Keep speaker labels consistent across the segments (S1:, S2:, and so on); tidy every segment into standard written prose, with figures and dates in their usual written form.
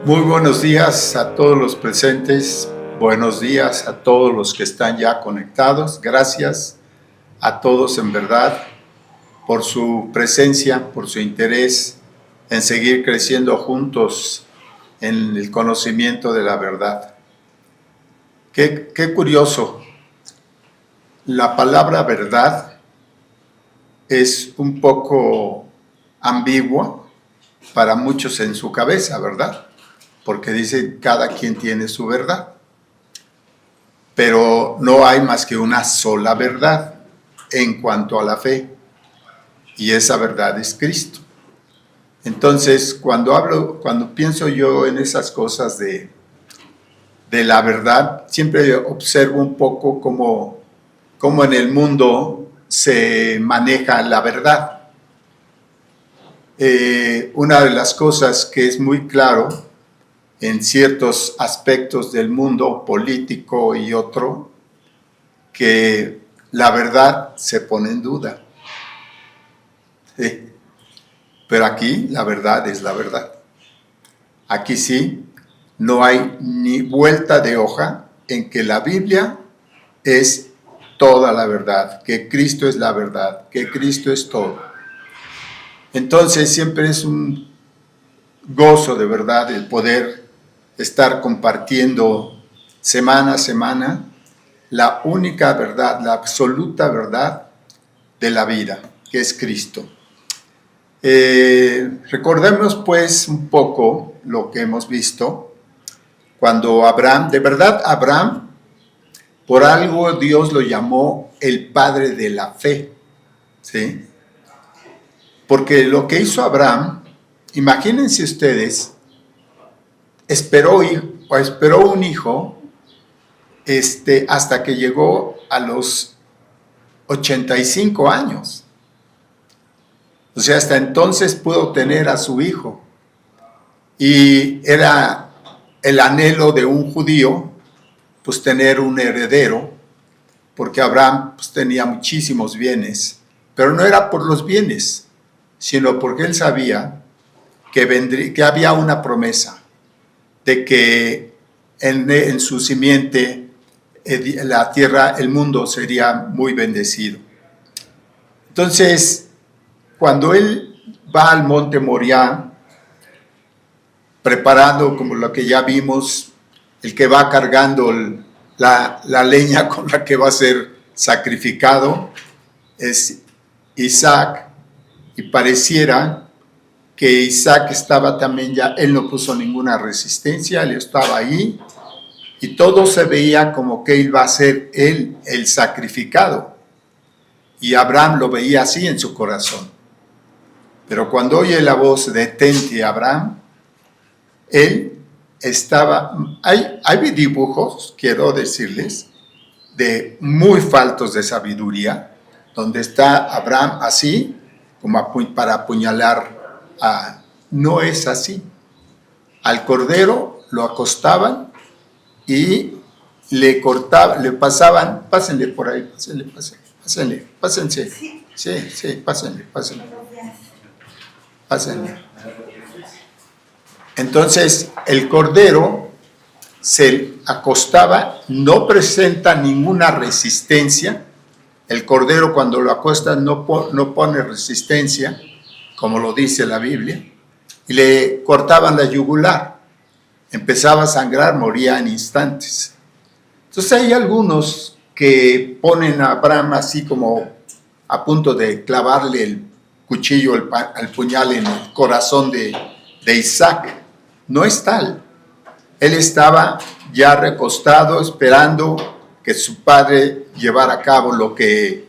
S1: Muy buenos días a todos los presentes, buenos días a todos los que están ya conectados. Gracias a todos en verdad por su presencia, por su interés en seguir creciendo juntos en el conocimiento de la verdad. Qué curioso, la palabra verdad es un poco ambigua para muchos en su cabeza, ¿verdad? Porque dice cada quien tiene su verdad, pero no hay más que una sola verdad en cuanto a la fe, y esa verdad es Cristo. Entonces, cuando pienso yo en esas cosas de la verdad, siempre observo un poco cómo en el mundo se maneja la verdad. Una de las cosas que es muy claro en ciertos aspectos del mundo político y otro, que la verdad se pone en duda. Sí. Pero aquí la verdad es la verdad. Aquí sí, no hay ni vuelta de hoja en que la Biblia es toda la verdad, que Cristo es la verdad, que Cristo es todo. Entonces siempre es un gozo de verdad el poder estar compartiendo semana a semana la única verdad, la absoluta verdad de la vida, que es Cristo. Recordemos pues un poco lo que hemos visto cuando Abraham, de verdad Abraham, por algo Dios lo llamó el padre de la fe, ¿sí? Porque lo que hizo Abraham, imagínense ustedes, esperó un hijo hasta que llegó a los 85 años. O sea, hasta entonces pudo tener a su hijo. Y era el anhelo de un judío, pues tener un heredero, porque Abraham pues, tenía muchísimos bienes, pero no era por los bienes, sino porque él sabía que había una promesa de que en su simiente la tierra, el mundo sería muy bendecido. Entonces, cuando él va al monte Moriah, preparando como lo que ya vimos, el que va cargando la leña con la que va a ser sacrificado, es Isaac, y pareciera que Isaac estaba también ya, él no puso ninguna resistencia, él estaba ahí, y todo se veía como que iba a ser él el sacrificado. Y Abraham lo veía así en su corazón. Pero cuando oye la voz detente Abraham, él estaba... Hay dibujos, quiero decirles, de muy faltos de sabiduría, donde está Abraham así, como para apuñalar. No es así. Al cordero lo acostaban y le pasaban, pásenle por ahí, pásense. Sí, pásenle. Entonces, el cordero se acostaba, no presenta ninguna resistencia. El cordero cuando lo acuestan no pone resistencia, como lo dice la Biblia, y le cortaban la yugular. Empezaba a sangrar, moría en instantes. Entonces hay algunos que ponen a Abraham así como a punto de clavarle el cuchillo, el puñal en el corazón de Isaac. No es tal. Él estaba ya recostado esperando que su padre llevara a cabo lo que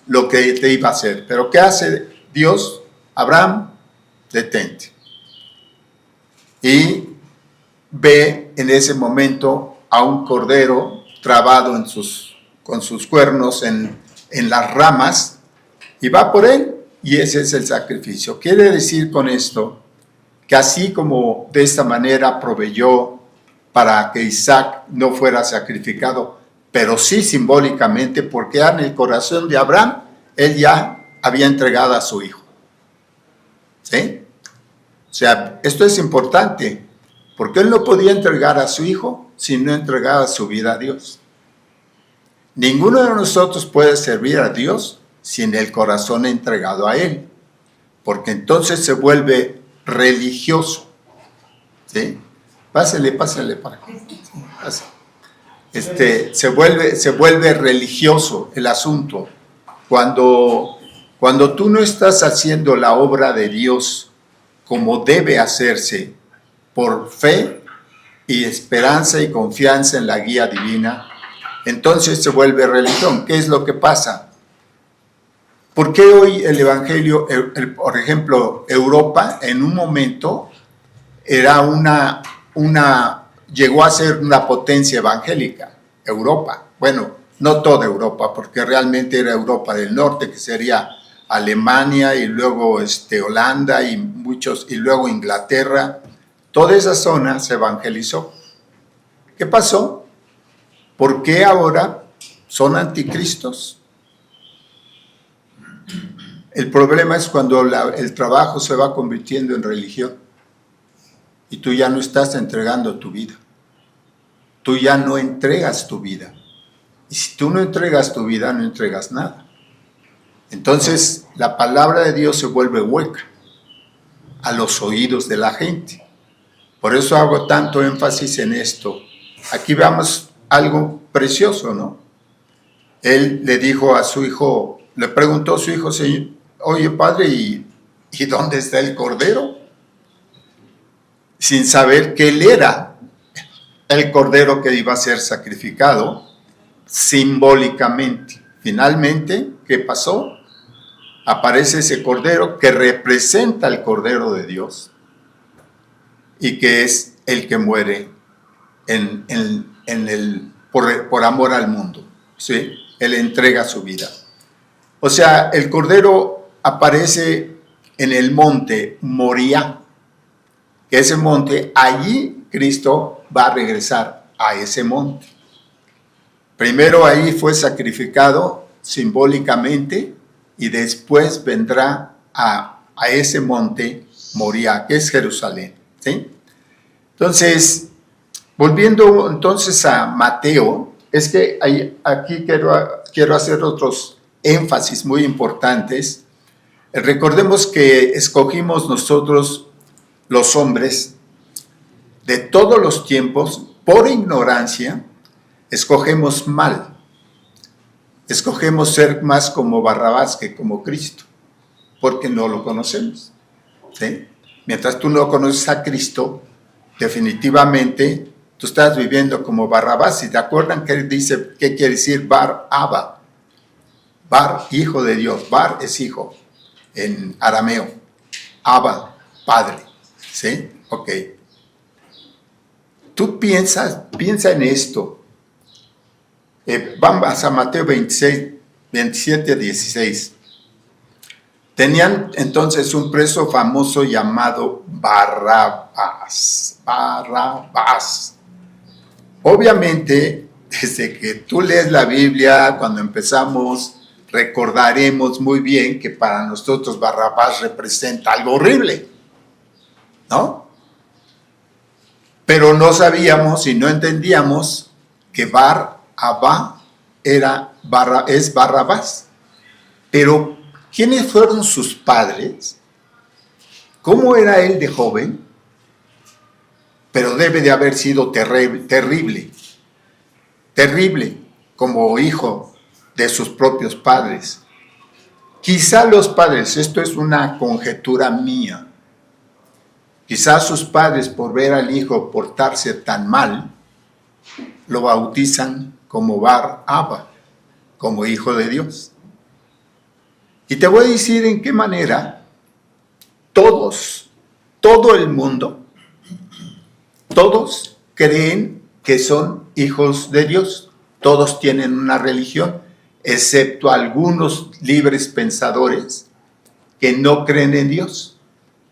S1: te iba a hacer. Pero ¿qué hace Dios? Abraham, detente. Y ve en ese momento a un cordero trabado con sus cuernos en las ramas, y va por él, y ese es el sacrificio. Quiere decir con esto que así como de esta manera proveyó para que Isaac no fuera sacrificado, pero sí simbólicamente, porque en el corazón de Abraham él ya había entregado a su hijo. ¿Sí? O sea, esto es importante, porque él no podía entregar a su hijo si no entregaba su vida a Dios. Ninguno de nosotros puede servir a Dios sin el corazón entregado a él, porque entonces se vuelve religioso. ¿Sí? Pásale para acá. Se vuelve religioso el asunto. Cuando tú no estás haciendo la obra de Dios como debe hacerse, por fe y esperanza y confianza en la guía divina, entonces se vuelve religión. ¿Qué es lo que pasa? ¿Por qué hoy el Evangelio, por ejemplo, Europa en un momento era llegó a ser una potencia evangélica, Europa? Bueno, no toda Europa, porque realmente era Europa del Norte, que sería Alemania y luego Holanda y luego Inglaterra. Toda esa zona se evangelizó. ¿Qué pasó? ¿Por qué ahora son anticristos? El problema es cuando el trabajo se va convirtiendo en religión y tú ya no estás entregando tu vida. Tú ya no entregas tu vida. Y si tú no entregas tu vida, no entregas nada. Entonces, la palabra de Dios se vuelve hueca a los oídos de la gente. Por eso hago tanto énfasis en esto. Aquí veamos algo precioso, ¿no? Él le dijo a su hijo, le preguntó a su hijo, oye, padre, ¿y dónde está el cordero? Sin saber que él era el cordero que iba a ser sacrificado simbólicamente. Finalmente, ¿qué pasó? Aparece ese cordero que representa el Cordero de Dios y que es el que muere por amor al mundo, ¿sí? Él entrega su vida. O sea, el cordero aparece en el monte Moriah, que ese monte, allí Cristo va a regresar a ese monte. Primero ahí fue sacrificado simbólicamente y después vendrá a ese monte Moriah, que es Jerusalén, ¿sí? Entonces, volviendo entonces a Mateo, es que aquí quiero hacer otros énfasis muy importantes. Recordemos que escogimos nosotros, los hombres, de todos los tiempos, por ignorancia, escogemos mal. Escogemos ser más como Barrabás que como Cristo, porque no lo conocemos, ¿sí? Mientras tú no conoces a Cristo, definitivamente tú estás viviendo como Barrabás. ¿Y te acuerdan que él dice qué quiere decir Bar Abba? Bar, hijo de Dios. Bar es hijo en arameo. Abba, padre. ¿Sí? Ok. Tú piensa en esto. Vamos a Mateo 26, 27 a 16. Tenían entonces un preso famoso llamado Barrabás. Obviamente, desde que tú lees la Biblia, cuando empezamos, recordaremos muy bien que para nosotros Barrabás representa algo horrible, ¿no? Pero no sabíamos y no entendíamos que Bar-Abba es Barrabás. Pero, ¿quiénes fueron sus padres? ¿Cómo era él de joven? Pero debe de haber sido terrible como hijo de sus propios padres. Quizá los padres, esto es una conjetura mía, quizá sus padres, por ver al hijo portarse tan mal, lo bautizan como Bar-Abba, como hijo de Dios. Y te voy a decir en qué manera todo el mundo, todos creen que son hijos de Dios. Todos tienen una religión, excepto algunos libres pensadores que no creen en Dios.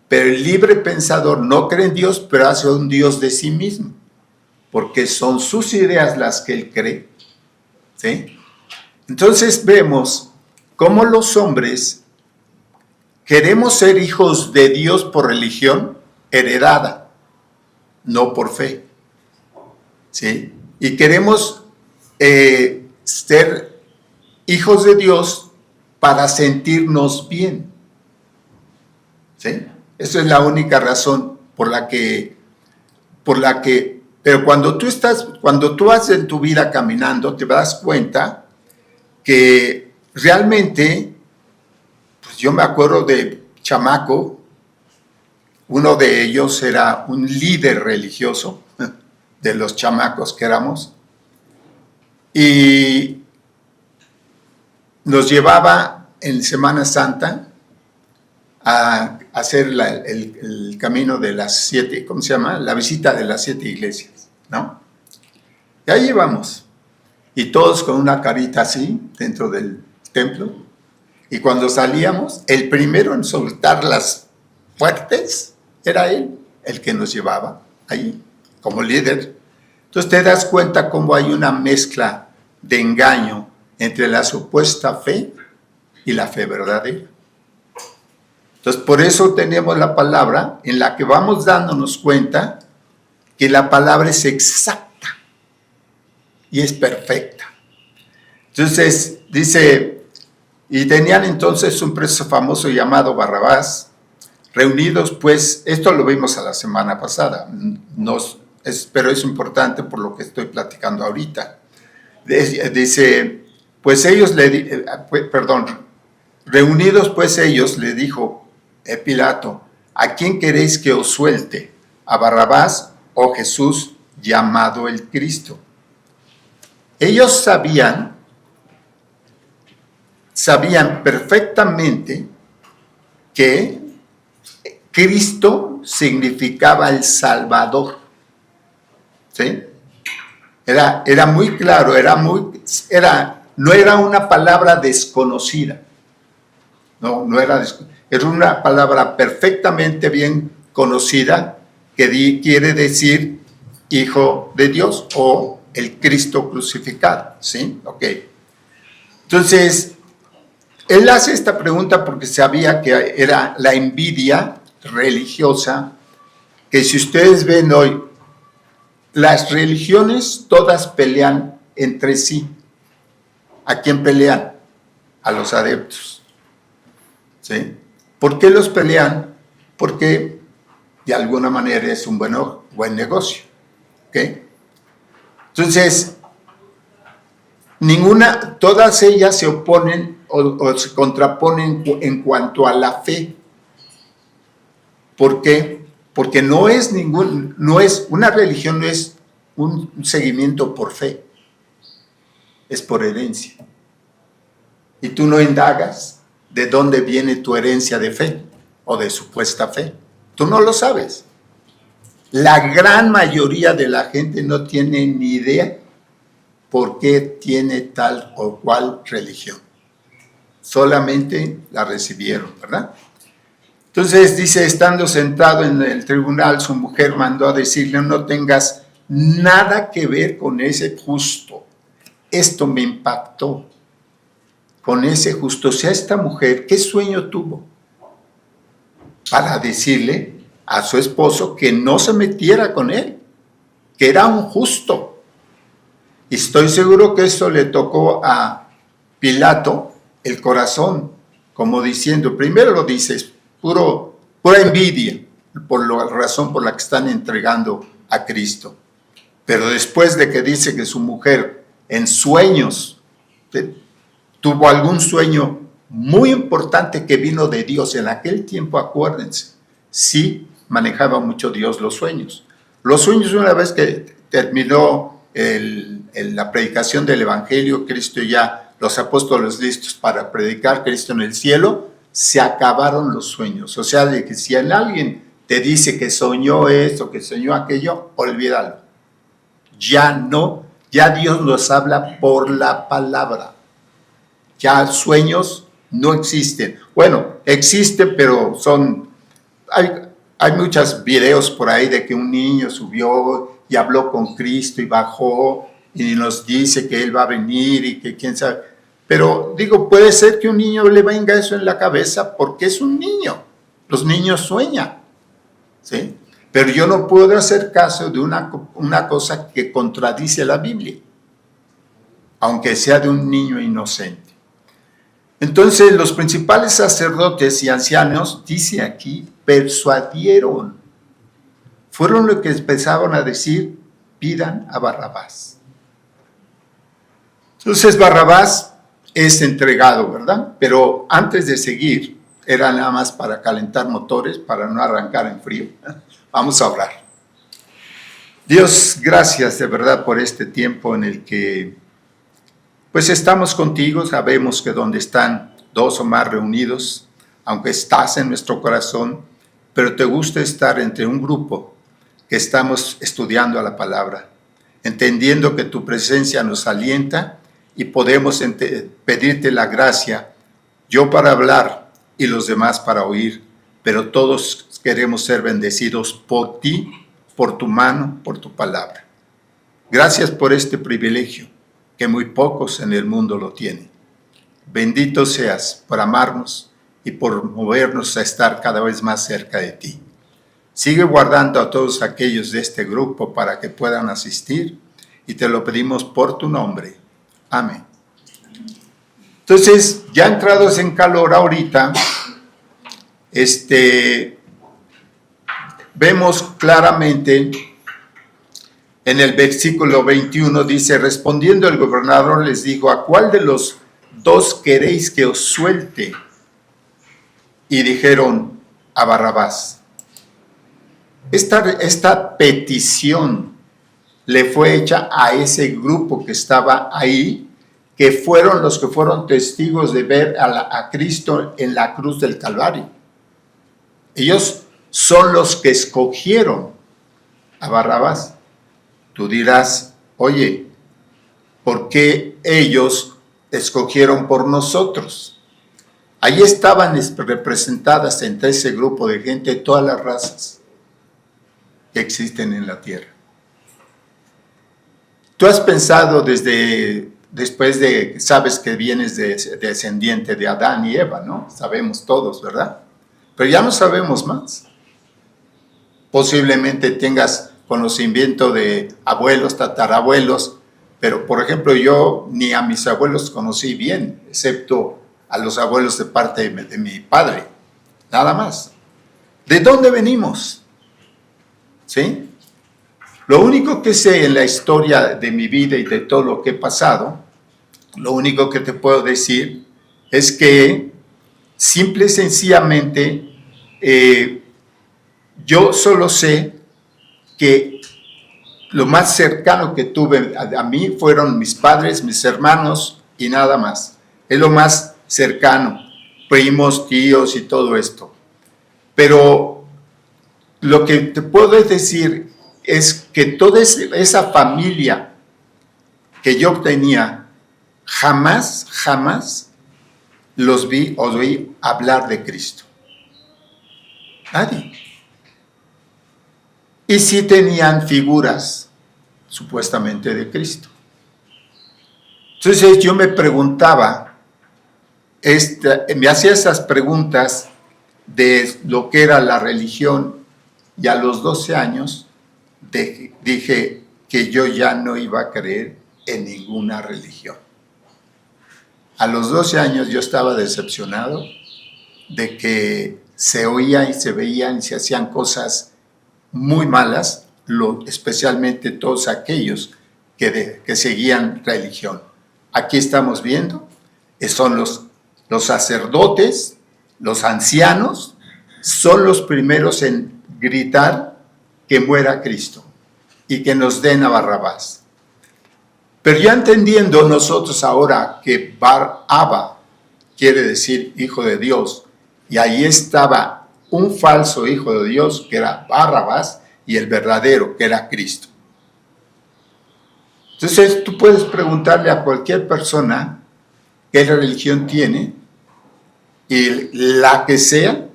S1: Pero el libre pensador no cree en Dios, pero hace un Dios de sí mismo, porque son sus ideas las que él cree, ¿sí? Entonces vemos cómo los hombres queremos ser hijos de Dios por religión heredada. no por fe. ¿Sí? Y queremos ser hijos de Dios para sentirnos bien. ¿Sí? Esa es la única razón por la que, pero cuando tú vas en tu vida caminando, te das cuenta que realmente, pues yo me acuerdo de chamaco, uno de ellos era un líder religioso, de los chamacos que éramos, y nos llevaba en Semana Santa a hacer el camino de las 7, ¿cómo se llama? La visita de las 7 iglesias, ¿no? Y ahí íbamos, y todos con una carita así dentro del templo, y cuando salíamos, el primero en soltar las fuertes era él, el que nos llevaba ahí como líder. Entonces te das cuenta cómo hay una mezcla de engaño entre la supuesta fe y la fe verdadera. Entonces por eso tenemos la palabra en la que vamos dándonos cuenta que la palabra es exacta y es perfecta. Entonces dice, y tenían entonces un preso famoso llamado Barrabás, reunidos pues, esto lo vimos a la semana pasada, pero es importante por lo que estoy platicando ahorita. Dice, pues ellos reunidos pues ellos le dijo Pilato, ¿a quién queréis que os suelte? ¿A Barrabás o Jesús llamado el Cristo? Ellos sabían perfectamente que Cristo significaba el Salvador. ¿Sí? Era muy claro, no era una palabra desconocida. No era una palabra perfectamente bien conocida que quiere decir Hijo de Dios o el Cristo crucificado. ¿Sí? Ok. Entonces, él hace esta pregunta porque sabía que era la envidia religiosa, que si ustedes ven hoy, las religiones todas pelean entre sí. ¿A quién pelean? A los adeptos. ¿Sí? ¿Por qué los pelean? Porque de alguna manera es un buen negocio. ¿Ok? Entonces, todas ellas se oponen o se contraponen en cuanto a la fe. ¿Por qué? Porque una religión no es un seguimiento por fe, es por herencia. Y tú no indagas de dónde viene tu herencia de fe o de supuesta fe. Tú no lo sabes. La gran mayoría de la gente no tiene ni idea por qué tiene tal o cual religión. Solamente la recibieron, ¿verdad? Entonces dice, estando sentado en el tribunal, su mujer mandó a decirle, no tengas nada que ver con ese justo. Esto me impactó. Con ese justo. O sea, esta mujer, ¿qué sueño tuvo? Para decirle a su esposo que no se metiera con él, que era un justo. Y estoy seguro que eso le tocó a Pilato el corazón, como diciendo, primero lo dices, pura envidia por la razón por la que están entregando a Cristo. Pero después de que dice que su mujer en sueños tuvo algún sueño muy importante que vino de Dios, en aquel tiempo, acuérdense, sí manejaba mucho Dios los sueños. Los sueños, una vez que terminó la predicación del Evangelio, Cristo ya, los apóstoles listos para predicar Cristo en el cielo, se acabaron los sueños. O sea, de que si alguien te dice que soñó esto, que soñó aquello, olvídalo. Ya no, ya Dios nos habla por la palabra. Ya sueños no existen. Bueno, existen, pero hay muchos videos por ahí de que un niño subió y habló con Cristo y bajó y nos dice que Él va a venir y que quién sabe. Pero digo, puede ser que un niño le venga eso en la cabeza porque es un niño. Los niños sueñan, ¿sí? Pero yo no puedo hacer caso de una cosa que contradice la Biblia, aunque sea de un niño inocente. Entonces los principales sacerdotes y ancianos, dice aquí, persuadieron. Fueron los que empezaron a decir, pidan a Barrabás. Entonces Barrabás es entregado, ¿verdad? Pero antes de seguir, era nada más para calentar motores, para no arrancar en frío. Vamos a orar. Dios, gracias de verdad por este tiempo en el que pues estamos contigo. Sabemos que donde están dos o más reunidos, aunque estás en nuestro corazón, pero te gusta estar entre un grupo que estamos estudiando a la palabra, entendiendo que tu presencia nos alienta y podemos pedirte la gracia, yo para hablar y los demás para oír, pero todos queremos ser bendecidos por ti, por tu mano, por tu palabra. Gracias por este privilegio, que muy pocos en el mundo lo tienen. Bendito seas por amarnos y por movernos a estar cada vez más cerca de ti. Sigue guardando a todos aquellos de este grupo para que puedan asistir y te lo pedimos por tu nombre. Amén. Entonces, ya entrados en calor ahorita, vemos claramente en el versículo 21, dice, respondiendo el gobernador les dijo, ¿a cuál de los dos queréis que os suelte? Y dijeron, a Barrabás. Esta petición le fue hecha a ese grupo que estaba ahí, que fueron los que fueron testigos de ver a Cristo en la cruz del Calvario. Ellos son los que escogieron a Barrabás. Tú dirás, oye, ¿por qué ellos escogieron por nosotros? Ahí estaban representadas entre ese grupo de gente todas las razas que existen en la tierra. Tú has pensado después de, sabes que vienes descendiente de Adán y Eva, ¿no? Sabemos todos, ¿verdad? Pero ya no sabemos más. Posiblemente tengas conocimiento de abuelos, tatarabuelos, pero por ejemplo yo ni a mis abuelos conocí bien, excepto a los abuelos de parte de mi padre, nada más. ¿De dónde venimos? ¿Sí? Lo único que sé en la historia de mi vida y de todo lo que he pasado, lo único que te puedo decir es que simple y sencillamente yo solo sé que lo más cercano que tuve a mí fueron mis padres, mis hermanos y nada más. Es lo más cercano, primos, tíos y todo esto. Pero lo que te puedo decir es que toda esa familia que yo tenía, jamás los oí hablar de Cristo. Nadie. Y sí tenían figuras, supuestamente, de Cristo. Entonces yo me preguntaba, me hacía esas preguntas de lo que era la religión, y a los 12 años dije que yo ya no iba a creer en ninguna religión. A los 12 años yo estaba decepcionado de que se oían y se veían y se hacían cosas muy malas, especialmente todos aquellos que seguían religión. Aquí estamos viendo, son los sacerdotes, los ancianos, son los primeros en gritar que muera Cristo y que nos den a Barrabás. Pero ya entendiendo nosotros ahora que Bar-Abba quiere decir hijo de Dios, y ahí estaba un falso hijo de Dios que era Barrabás y el verdadero que era Cristo. Entonces tú puedes preguntarle a cualquier persona qué religión tiene y la que sea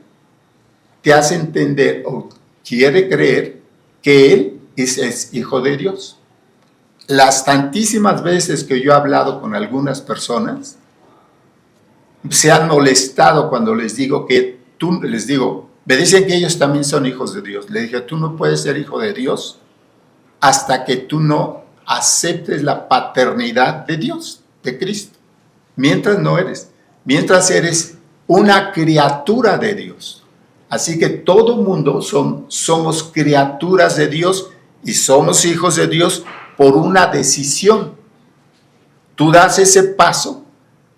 S1: te hace entender o quiere creer que él es hijo de Dios. Las tantísimas veces que yo he hablado con algunas personas se han molestado cuando les digo Me dicen que ellos también son hijos de Dios. Le dije, tú no puedes ser hijo de Dios hasta que tú no aceptes la paternidad de Dios, de Cristo. Mientras no eres. Mientras eres una criatura de Dios. Así que todo mundo somos criaturas de Dios y somos hijos de Dios por una decisión. Tú das ese paso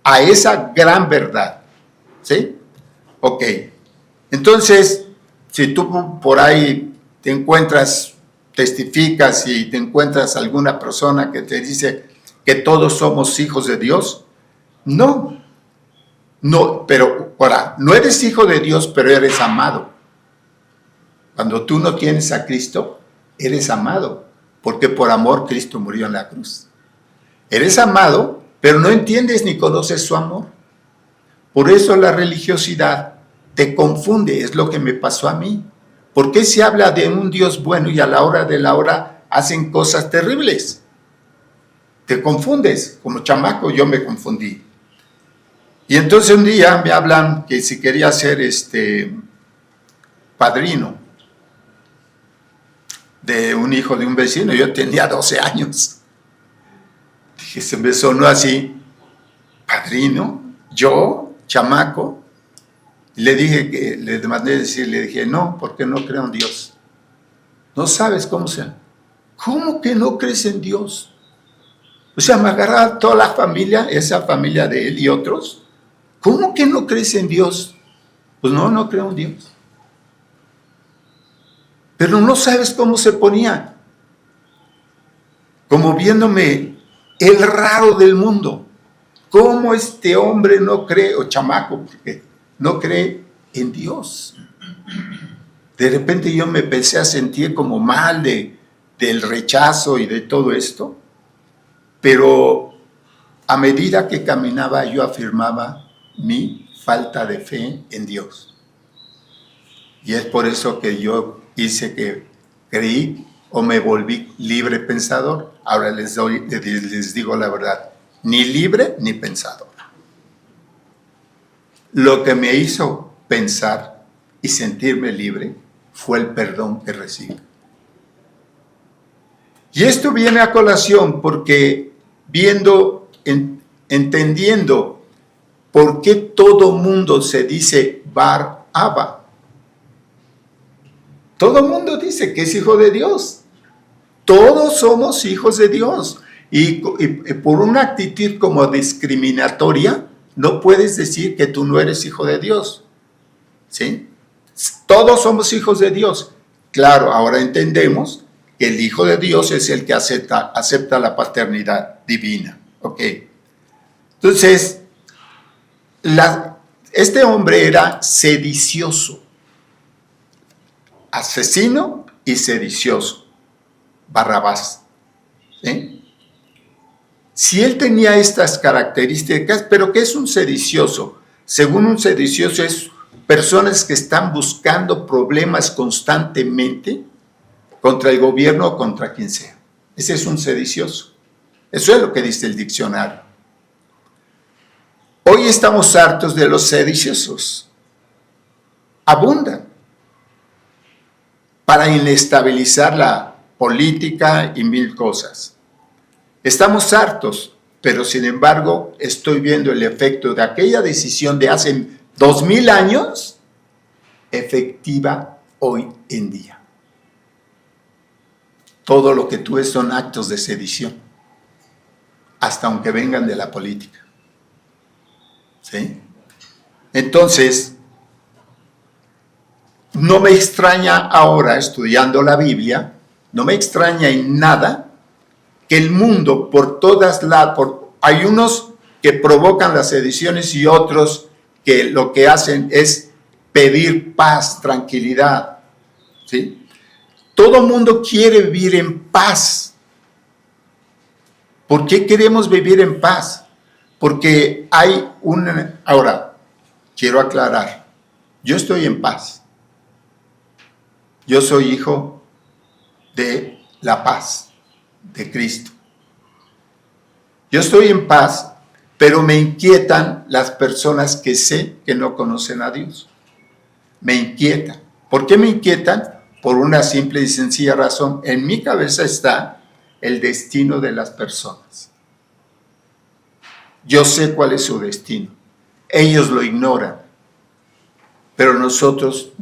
S1: a esa gran verdad. ¿Sí? Ok. Entonces, si tú por ahí te encuentras, testificas y te encuentras alguna persona que te dice que todos somos hijos de Dios, no, pero ahora, no eres hijo de Dios, pero eres amado. Cuando tú no tienes a Cristo, eres amado, porque por amor Cristo murió en la cruz. Eres amado, pero no entiendes ni conoces su amor. Por eso la religiosidad te confunde, es lo que me pasó a mí. ¿Por qué se habla de un Dios bueno y a la hora de la hora hacen cosas terribles? Te confundes, como chamaco yo me confundí. Y entonces un día me hablan que si quería ser padrino de un hijo de un vecino. Yo tenía 12 años. Dije, se me sonó así, padrino, yo, chamaco. Le dije que, le mandé decir, le dije, no, porque no creo en Dios. No sabes cómo sea. ¿Cómo que no crees en Dios? O sea, me agarraba toda la familia, esa familia de él y otros. ¿Cómo que no crees en Dios? Pues no creo en Dios. Pero no sabes cómo se ponía. Como viéndome el raro del mundo. ¿Cómo este hombre no cree, o chamaco, porque no cree en Dios? De repente yo me empecé a sentir como mal del rechazo y de todo esto. Pero a medida que caminaba yo afirmaba mi falta de fe en Dios. Y es por eso que yo hice que creí o me volví libre pensador. Ahora les digo la verdad, ni libre ni pensador. Lo que me hizo pensar y sentirme libre fue el perdón que recibí. Y esto viene a colación porque entendiendo por qué todo mundo se dice Bar Abba. Todo mundo dice que es hijo de Dios. Todos somos hijos de Dios. Y por una actitud como discriminatoria, no puedes decir que tú no eres hijo de Dios. ¿Sí? Todos somos hijos de Dios. Claro, ahora entendemos que el Hijo de Dios es el que acepta la paternidad divina. ¿Ok? Entonces, este hombre era sedicioso. Asesino y sedicioso. Barrabás. ¿Sí? Si él tenía estas características, ¿pero qué es un sedicioso? Según un sedicioso es personas que están buscando problemas constantemente contra el gobierno o contra quien sea. Ese es un sedicioso. Eso es lo que dice el diccionario. Hoy estamos hartos de los sediciosos. Abundan para inestabilizar la política y mil cosas. Estamos hartos, pero sin embargo estoy viendo el efecto de aquella decisión de hace 2000 años efectiva hoy en día. Todo lo que tú ves son actos de sedición, hasta aunque vengan de la política. ¿Sí? Entonces, no me extraña ahora, estudiando la Biblia, no me extraña en nada que el mundo por todas hay unos que provocan las sediciones y otros que lo que hacen es pedir paz, tranquilidad. ¿Sí? Todo mundo quiere vivir en paz. ¿Por qué queremos vivir en paz? Porque hay Ahora, quiero aclarar, yo estoy en paz. Yo soy hijo de la paz, de Cristo. Yo estoy en paz, pero me inquietan las personas que sé que no conocen a Dios. me inquieta. ¿Por qué me inquietan? Por una simple y sencilla razón. En mi cabeza está el destino de las personas. Yo sé cuál es su destino. Ellos lo ignoran, pero nosotros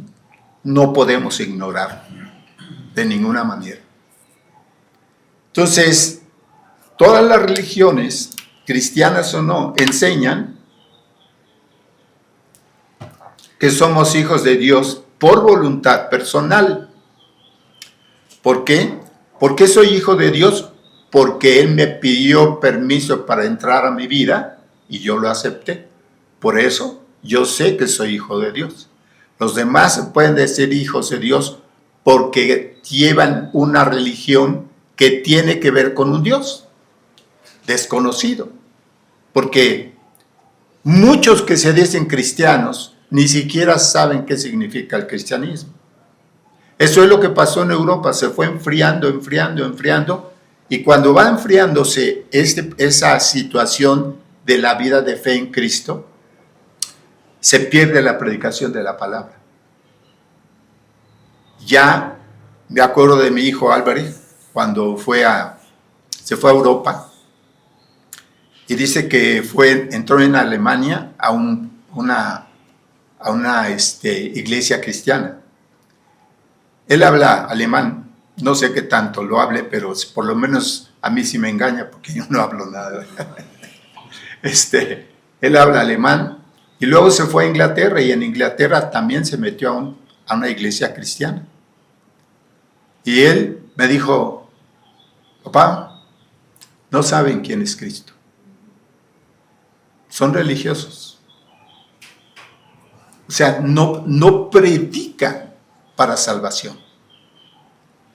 S1: no podemos ignorarlo de ninguna manera. Entonces, todas las religiones, cristianas o no, enseñan que somos hijos de Dios por voluntad personal. ¿Por qué? ¿Por qué soy hijo de Dios? Porque Él me pidió permiso para entrar a mi vida y yo lo acepté. Por eso yo sé que soy hijo de Dios. Los demás pueden decir hijos de Dios porque llevan una religión que tiene que ver con un Dios desconocido. Porque muchos que se dicen cristianos ni siquiera saben qué significa el cristianismo. Eso es lo que pasó en Europa, se fue enfriando, y cuando va enfriándose esa situación de la vida de fe en Cristo, se pierde la predicación de la palabra. Ya me acuerdo de mi hijo Álvarez, cuando se fue a Europa, y dice que entró en Alemania a una iglesia cristiana. Él habla alemán, no sé qué tanto lo hable, pero por lo menos a mí sí me engaña porque yo no hablo nada. Él habla alemán y luego se fue a Inglaterra y en Inglaterra también se metió a una iglesia cristiana. Y él me dijo, papá, no saben quién es Cristo. Son religiosos. O sea, no predican para salvación.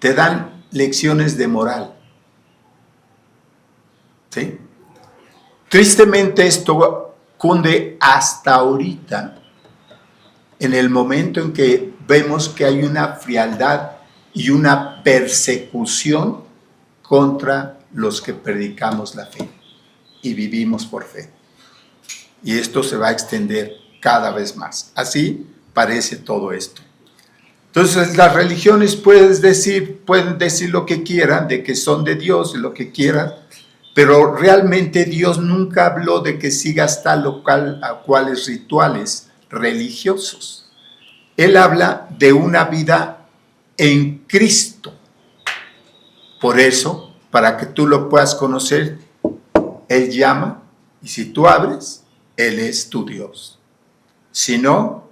S1: Te dan lecciones de moral. ¿Sí? Tristemente esto cunde hasta ahorita, en el momento en que vemos que hay una frialdad y una persecución contra los que predicamos la fe y vivimos por fe. Y esto se va a extender cada vez más. Así parece todo esto. Entonces las religiones pueden decir lo que quieran, de que son de Dios, lo que quieran, pero realmente Dios nunca habló de que sigas tal o cuales rituales religiosos. Él habla de una vida en Cristo. Por eso, para que tú lo puedas conocer, Él llama, y si tú abres, Él es tu Dios. Si no,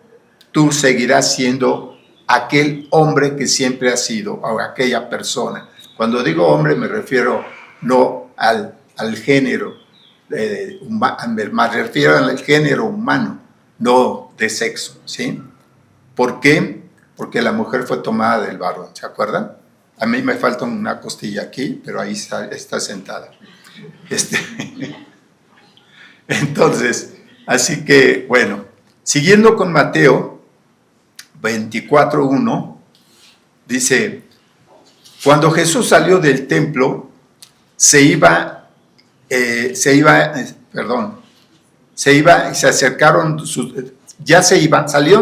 S1: tú seguirás siendo aquel hombre que siempre has sido, o aquella persona. Cuando digo hombre me refiero no al género, me refiero al género humano, no de sexo, ¿sí? ¿Por qué? Porque la mujer fue tomada del varón, ¿se acuerdan? A mí me falta una costilla aquí, pero ahí está sentada. Entonces, así que, bueno, siguiendo con Mateo 24:1, dice, cuando Jesús salió del templo, se acercaron,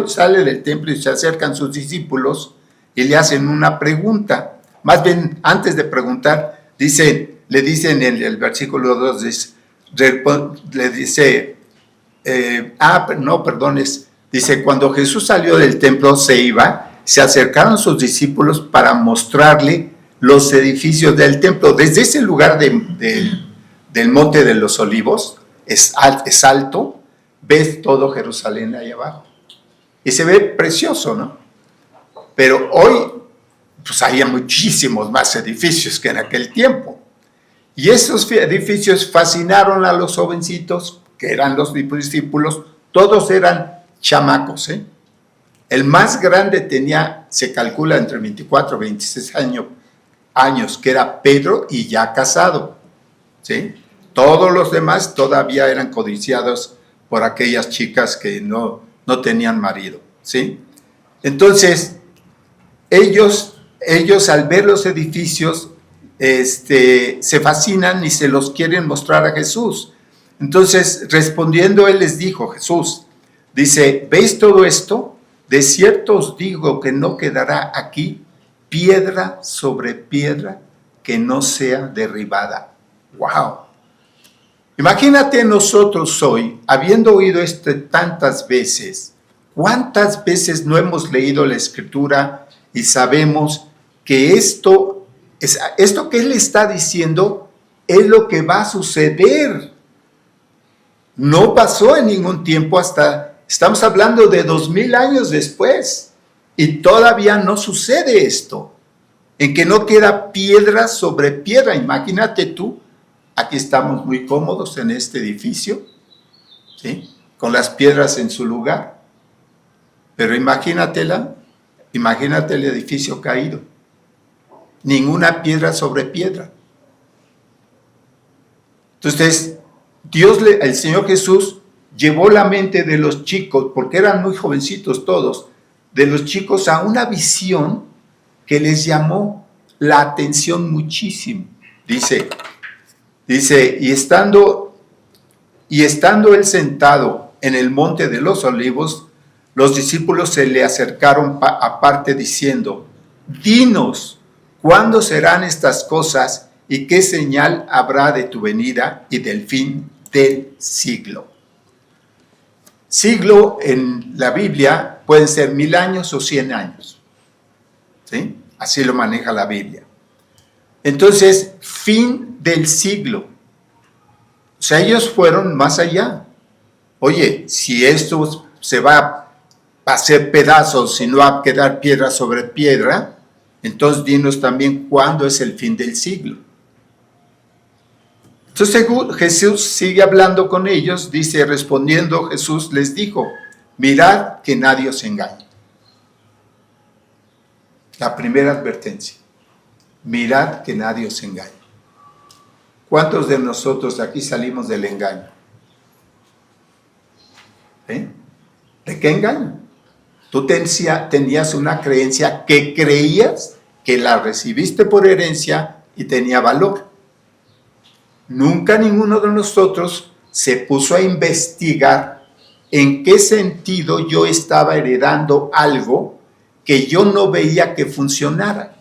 S1: sale del templo y se acercan sus discípulos y le hacen una pregunta. Más bien, antes de preguntar, le dicen en el versículo 2, le dice, dice, cuando Jesús salió del templo se acercaron sus discípulos para mostrarle los edificios del templo. Desde ese lugar del Monte de los Olivos, es alto, ves todo Jerusalén ahí abajo. Y se ve precioso, ¿no? Pero hoy, pues hay muchísimos más edificios que en aquel tiempo. Y esos edificios fascinaron a los jovencitos, que eran los discípulos, todos eran chamacos, ¿eh? El más grande se calcula entre 24 y 26 años, que era Pedro y ya casado, ¿sí? Todos los demás todavía eran codiciados por aquellas chicas que no tenían marido, ¿sí? Entonces, ellos al ver los edificios, se fascinan y se los quieren mostrar a Jesús. Entonces, respondiendo, él les dijo, Jesús, dice, ¿veis todo esto? de cierto os digo que no quedará aquí piedra sobre piedra que no sea derribada. ¡Wow! Imagínate nosotros hoy, habiendo oído esto tantas veces, ¿cuántas veces no hemos leído la Escritura y sabemos que esto que Él está diciendo es lo que va a suceder? No pasó en ningún tiempo estamos hablando de 2000 años después y todavía no sucede esto, en que no queda piedra sobre piedra. Imagínate tú, aquí estamos muy cómodos en este edificio, ¿sí?, con las piedras en su lugar, pero imagínate el edificio caído, ninguna piedra sobre piedra. Entonces, el Señor Jesús llevó la mente de los chicos, porque eran muy jovencitos todos, de los chicos a una visión que les llamó la atención muchísimo. Dice, y estando él sentado en el monte de los olivos, los discípulos se le acercaron aparte diciendo, dinos, ¿cuándo serán estas cosas y qué señal habrá de tu venida y del fin del siglo? Siglo en la Biblia pueden ser 1000 años o 100 años, ¿sí? Así lo maneja la Biblia. Entonces, fin del siglo. O sea, ellos fueron más allá. Oye, si esto se va a hacer pedazos, si no va a quedar piedra sobre piedra, entonces dinos también cuándo es el fin del siglo. Entonces Jesús sigue hablando con ellos, dice, respondiendo Jesús les dijo, mirad que nadie os engañe. La primera advertencia, mirad que nadie os engañe. ¿Cuántos de nosotros aquí salimos del engaño? ¿Eh? ¿De qué engaño? Tú tenías una creencia que creías que la recibiste por herencia y tenía valor. Nunca ninguno de nosotros se puso a investigar en qué sentido yo estaba heredando algo que yo no veía que funcionara.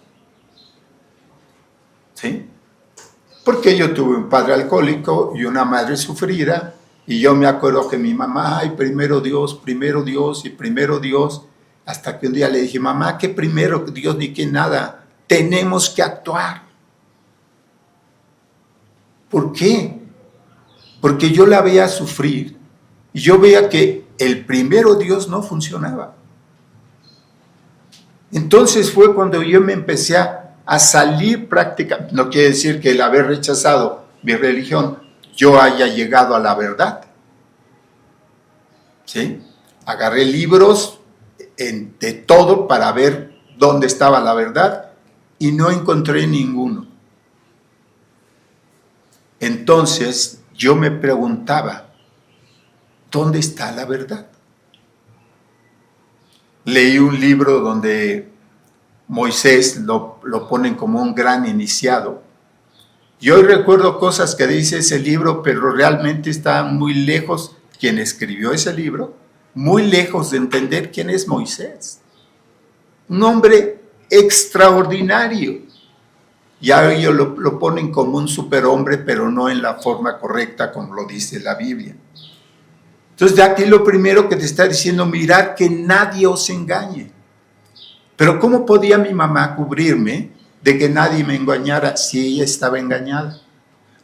S1: ¿Sí? Porque yo tuve un padre alcohólico y una madre sufrida, y yo me acuerdo que mi mamá, ay, primero Dios, y primero Dios, hasta que un día le dije, mamá, ¿qué primero Dios ni qué nada? Tenemos que actuar. ¿Por qué? Porque yo la veía sufrir y yo veía que el primero Dios no funcionaba. Entonces fue cuando yo me empecé a salir prácticamente, no quiere decir que el haber rechazado mi religión yo haya llegado a la verdad. ¿Sí? Agarré libros de todo para ver dónde estaba la verdad y no encontré ninguno. Entonces yo me preguntaba, ¿dónde está la verdad? Leí un libro donde Moisés lo ponen como un gran iniciado. Y hoy recuerdo cosas que dice ese libro, pero realmente está muy lejos, quien escribió ese libro, muy lejos de entender quién es Moisés. Un hombre extraordinario. Ya ellos lo ponen como un superhombre, pero no en la forma correcta como lo dice la Biblia. Entonces, de aquí lo primero que te está diciendo, mirad que nadie os engañe. Pero ¿cómo podía mi mamá cubrirme de que nadie me engañara si ella estaba engañada?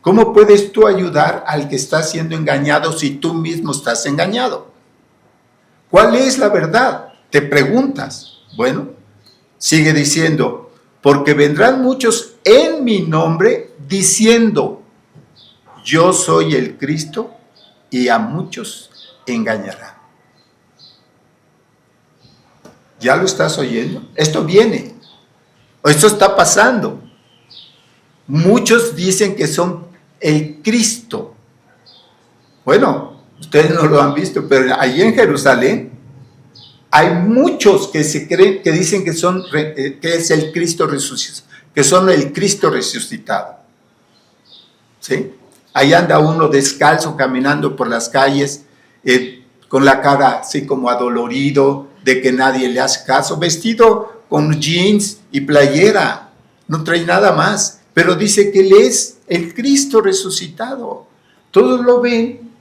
S1: ¿Cómo puedes tú ayudar al que está siendo engañado si tú mismo estás engañado? ¿Cuál es la verdad? Te preguntas. Bueno, sigue diciendo, porque vendrán muchos en mi nombre diciendo, yo soy el Cristo, y a muchos engañará. ¿Ya lo estás oyendo? Esto viene. Esto está pasando. Muchos dicen que son el Cristo. Bueno, ustedes no lo han visto, pero allí en Jerusalén hay muchos que se creen, que dicen que es el Cristo resucitado, que son el Cristo resucitado. ¿Sí? Ahí anda uno descalzo caminando por las calles, con la cara así como adolorido, de que nadie le hace caso, vestido con jeans y playera, no trae nada más, pero dice que Él es el Cristo resucitado. Todos lo ven.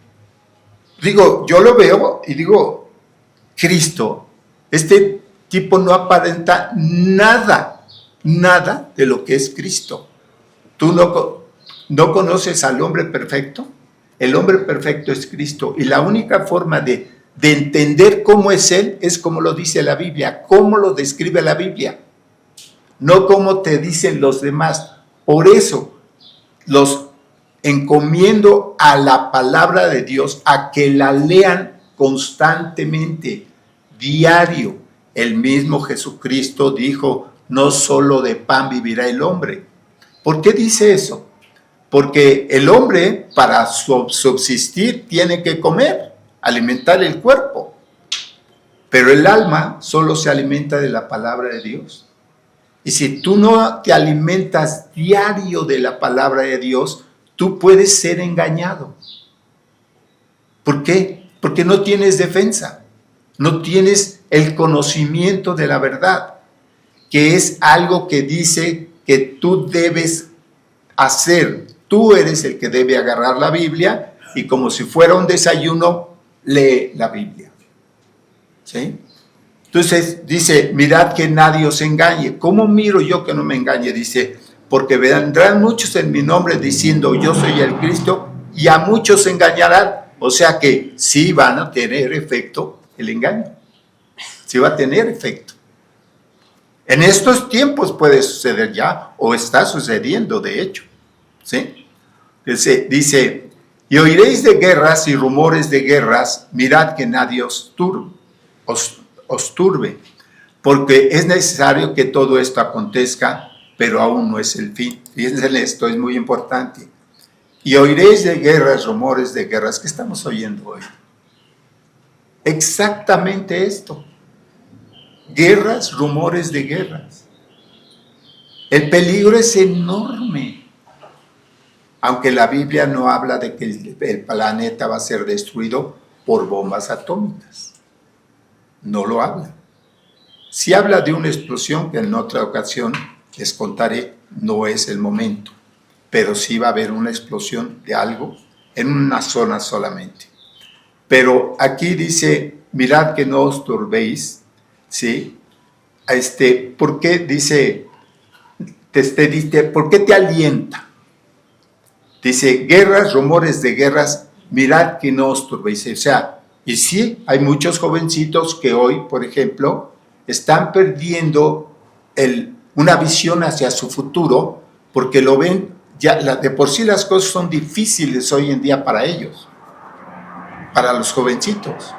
S1: Digo, yo lo veo y digo, Cristo, este tipo no aparenta nada de lo que es Cristo. ¿Tú no conoces al hombre perfecto? El hombre perfecto es Cristo, y la única forma de entender cómo es Él es como lo dice la Biblia, cómo lo describe la Biblia, no como te dicen los demás. Por eso los encomiendo a la palabra de Dios, a que la lean constantemente, diario. El mismo Jesucristo dijo, no solo de pan vivirá el hombre. ¿Por qué dice eso? Porque el hombre, para subsistir, tiene que comer, alimentar el cuerpo. Pero el alma solo se alimenta de la palabra de Dios. Y si tú no te alimentas diario de la palabra de Dios, tú puedes ser engañado. ¿Por qué? Porque no tienes defensa, no tienes el conocimiento de la verdad, que es algo que dice que tú debes hacer. Tú eres el que debe agarrar la Biblia y, como si fuera un desayuno, lee la Biblia. ¿Sí? Entonces dice, mirad que nadie os engañe. ¿Cómo miro yo que no me engañe? Dice, porque vendrán muchos en mi nombre diciendo, yo soy el Cristo, y a muchos engañarán. O sea que sí van a tener efecto el engaño. Sí va a tener efecto. En estos tiempos puede suceder ya, o está sucediendo de hecho. ¿Sí? Dice, y oiréis de guerras y rumores de guerras, mirad que nadie os turbe, porque es necesario que todo esto acontezca, pero aún no es el fin. Fíjense en esto, es muy importante. Y oiréis de guerras, rumores de guerras. ¿Qué estamos oyendo hoy? Exactamente esto. Guerras, rumores de guerras. El peligro es enorme. Aunque la Biblia no habla de que el planeta va a ser destruido por bombas atómicas. No lo habla. Sí habla de una explosión que en otra ocasión les contaré, no es el momento, pero sí va a haber una explosión de algo en una zona solamente. Pero aquí dice, mirad que no os turbéis, ¿sí? ¿Por qué dice, por qué te alienta? Dice, guerras, rumores de guerras, mirad que no os turbéis. O sea, y sí, hay muchos jovencitos que hoy, por ejemplo, están perdiendo una visión hacia su futuro, porque lo ven, ya de por sí las cosas son difíciles hoy en día para ellos, para los jovencitos.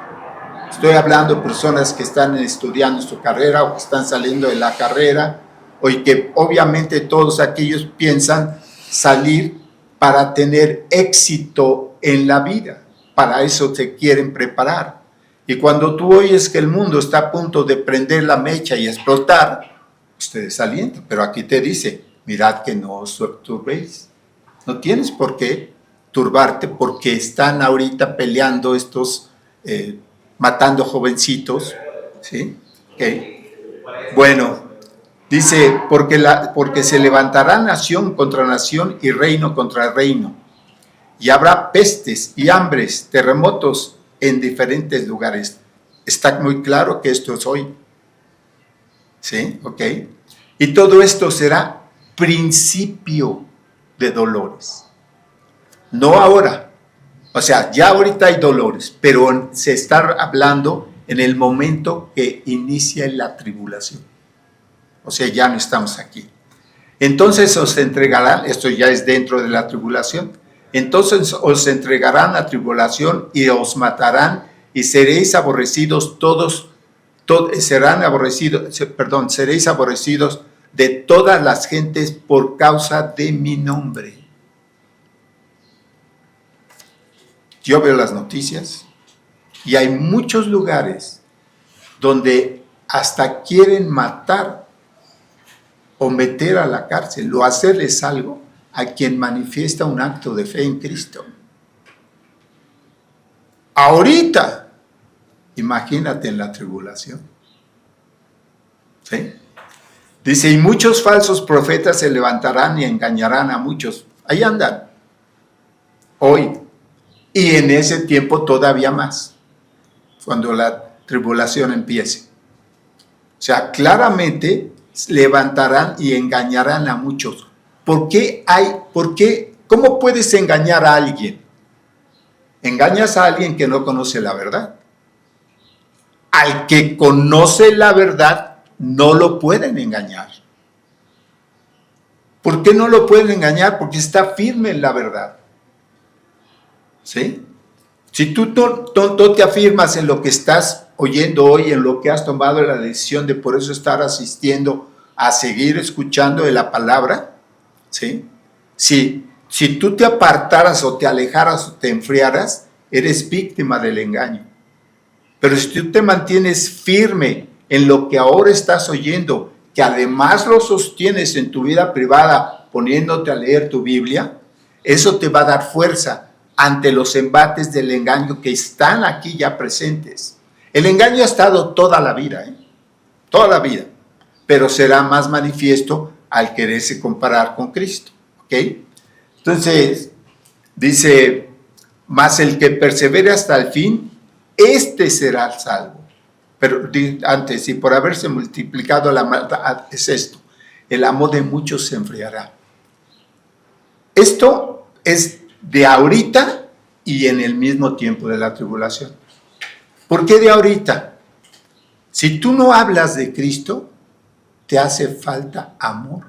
S1: Estoy hablando de personas que están estudiando su carrera o que están saliendo de la carrera, o que obviamente todos aquellos piensan salir para tener éxito en la vida. Para eso se quieren preparar. Y cuando tú oyes que el mundo está a punto de prender la mecha y explotar, ustedes alientan. Pero aquí te dice, mirad que no os turbéis. No tienes por qué turbarte, porque están ahorita peleando estos, matando jovencitos. ¿Sí? Okay. Bueno, dice, porque se levantará nación contra nación y reino contra reino. Y habrá pestes y hambres, terremotos en diferentes lugares. Está muy claro que esto es hoy. ¿Sí? Ok. Y todo esto será principio de dolores. No ahora. O sea, ya ahorita hay dolores, pero se está hablando en el momento que inicia la tribulación. O sea, ya no estamos aquí. Entonces os entregarán, esto ya es dentro de la tribulación, entonces os entregarán a tribulación y os matarán y seréis aborrecidos seréis aborrecidos de todas las gentes por causa de mi nombre. Yo veo las noticias y hay muchos lugares donde hasta quieren matar o meter a la cárcel o hacerles algo a quien manifiesta un acto de fe en Cristo. Ahorita, imagínate en la tribulación. ¿Sí? Dice, y muchos falsos profetas se levantarán y engañarán a muchos. Ahí andan, hoy. Y en ese tiempo todavía más, cuando la tribulación empiece. O sea, claramente levantarán y engañarán a muchos. ¿Cómo puedes engañar a alguien? Engañas a alguien que no conoce la verdad. Al que conoce la verdad, no lo pueden engañar. ¿Por qué no lo pueden engañar? Porque está firme en la verdad. ¿Sí? Si tú no te afirmas en lo que estás oyendo hoy, en lo que has tomado la decisión de por eso estar asistiendo a seguir escuchando de la palabra, ¿sí? Si tú te apartaras o te alejaras o te enfriaras, eres víctima del engaño. Pero si tú te mantienes firme en lo que ahora estás oyendo, que además lo sostienes en tu vida privada poniéndote a leer tu Biblia, eso te va a dar fuerza ante los embates del engaño que están aquí ya presentes. El engaño ha estado toda la vida, toda la vida, pero será más manifiesto al quererse comparar con Cristo, ¿ok? Entonces, dice, mas el que persevere hasta el fin, este será salvo. Pero antes, y por haberse multiplicado la maldad, es esto, el amor de muchos se enfriará. Esto es de ahorita y en el mismo tiempo de la tribulación. ¿Por qué de ahorita? Si tú no hablas de Cristo, te hace falta amor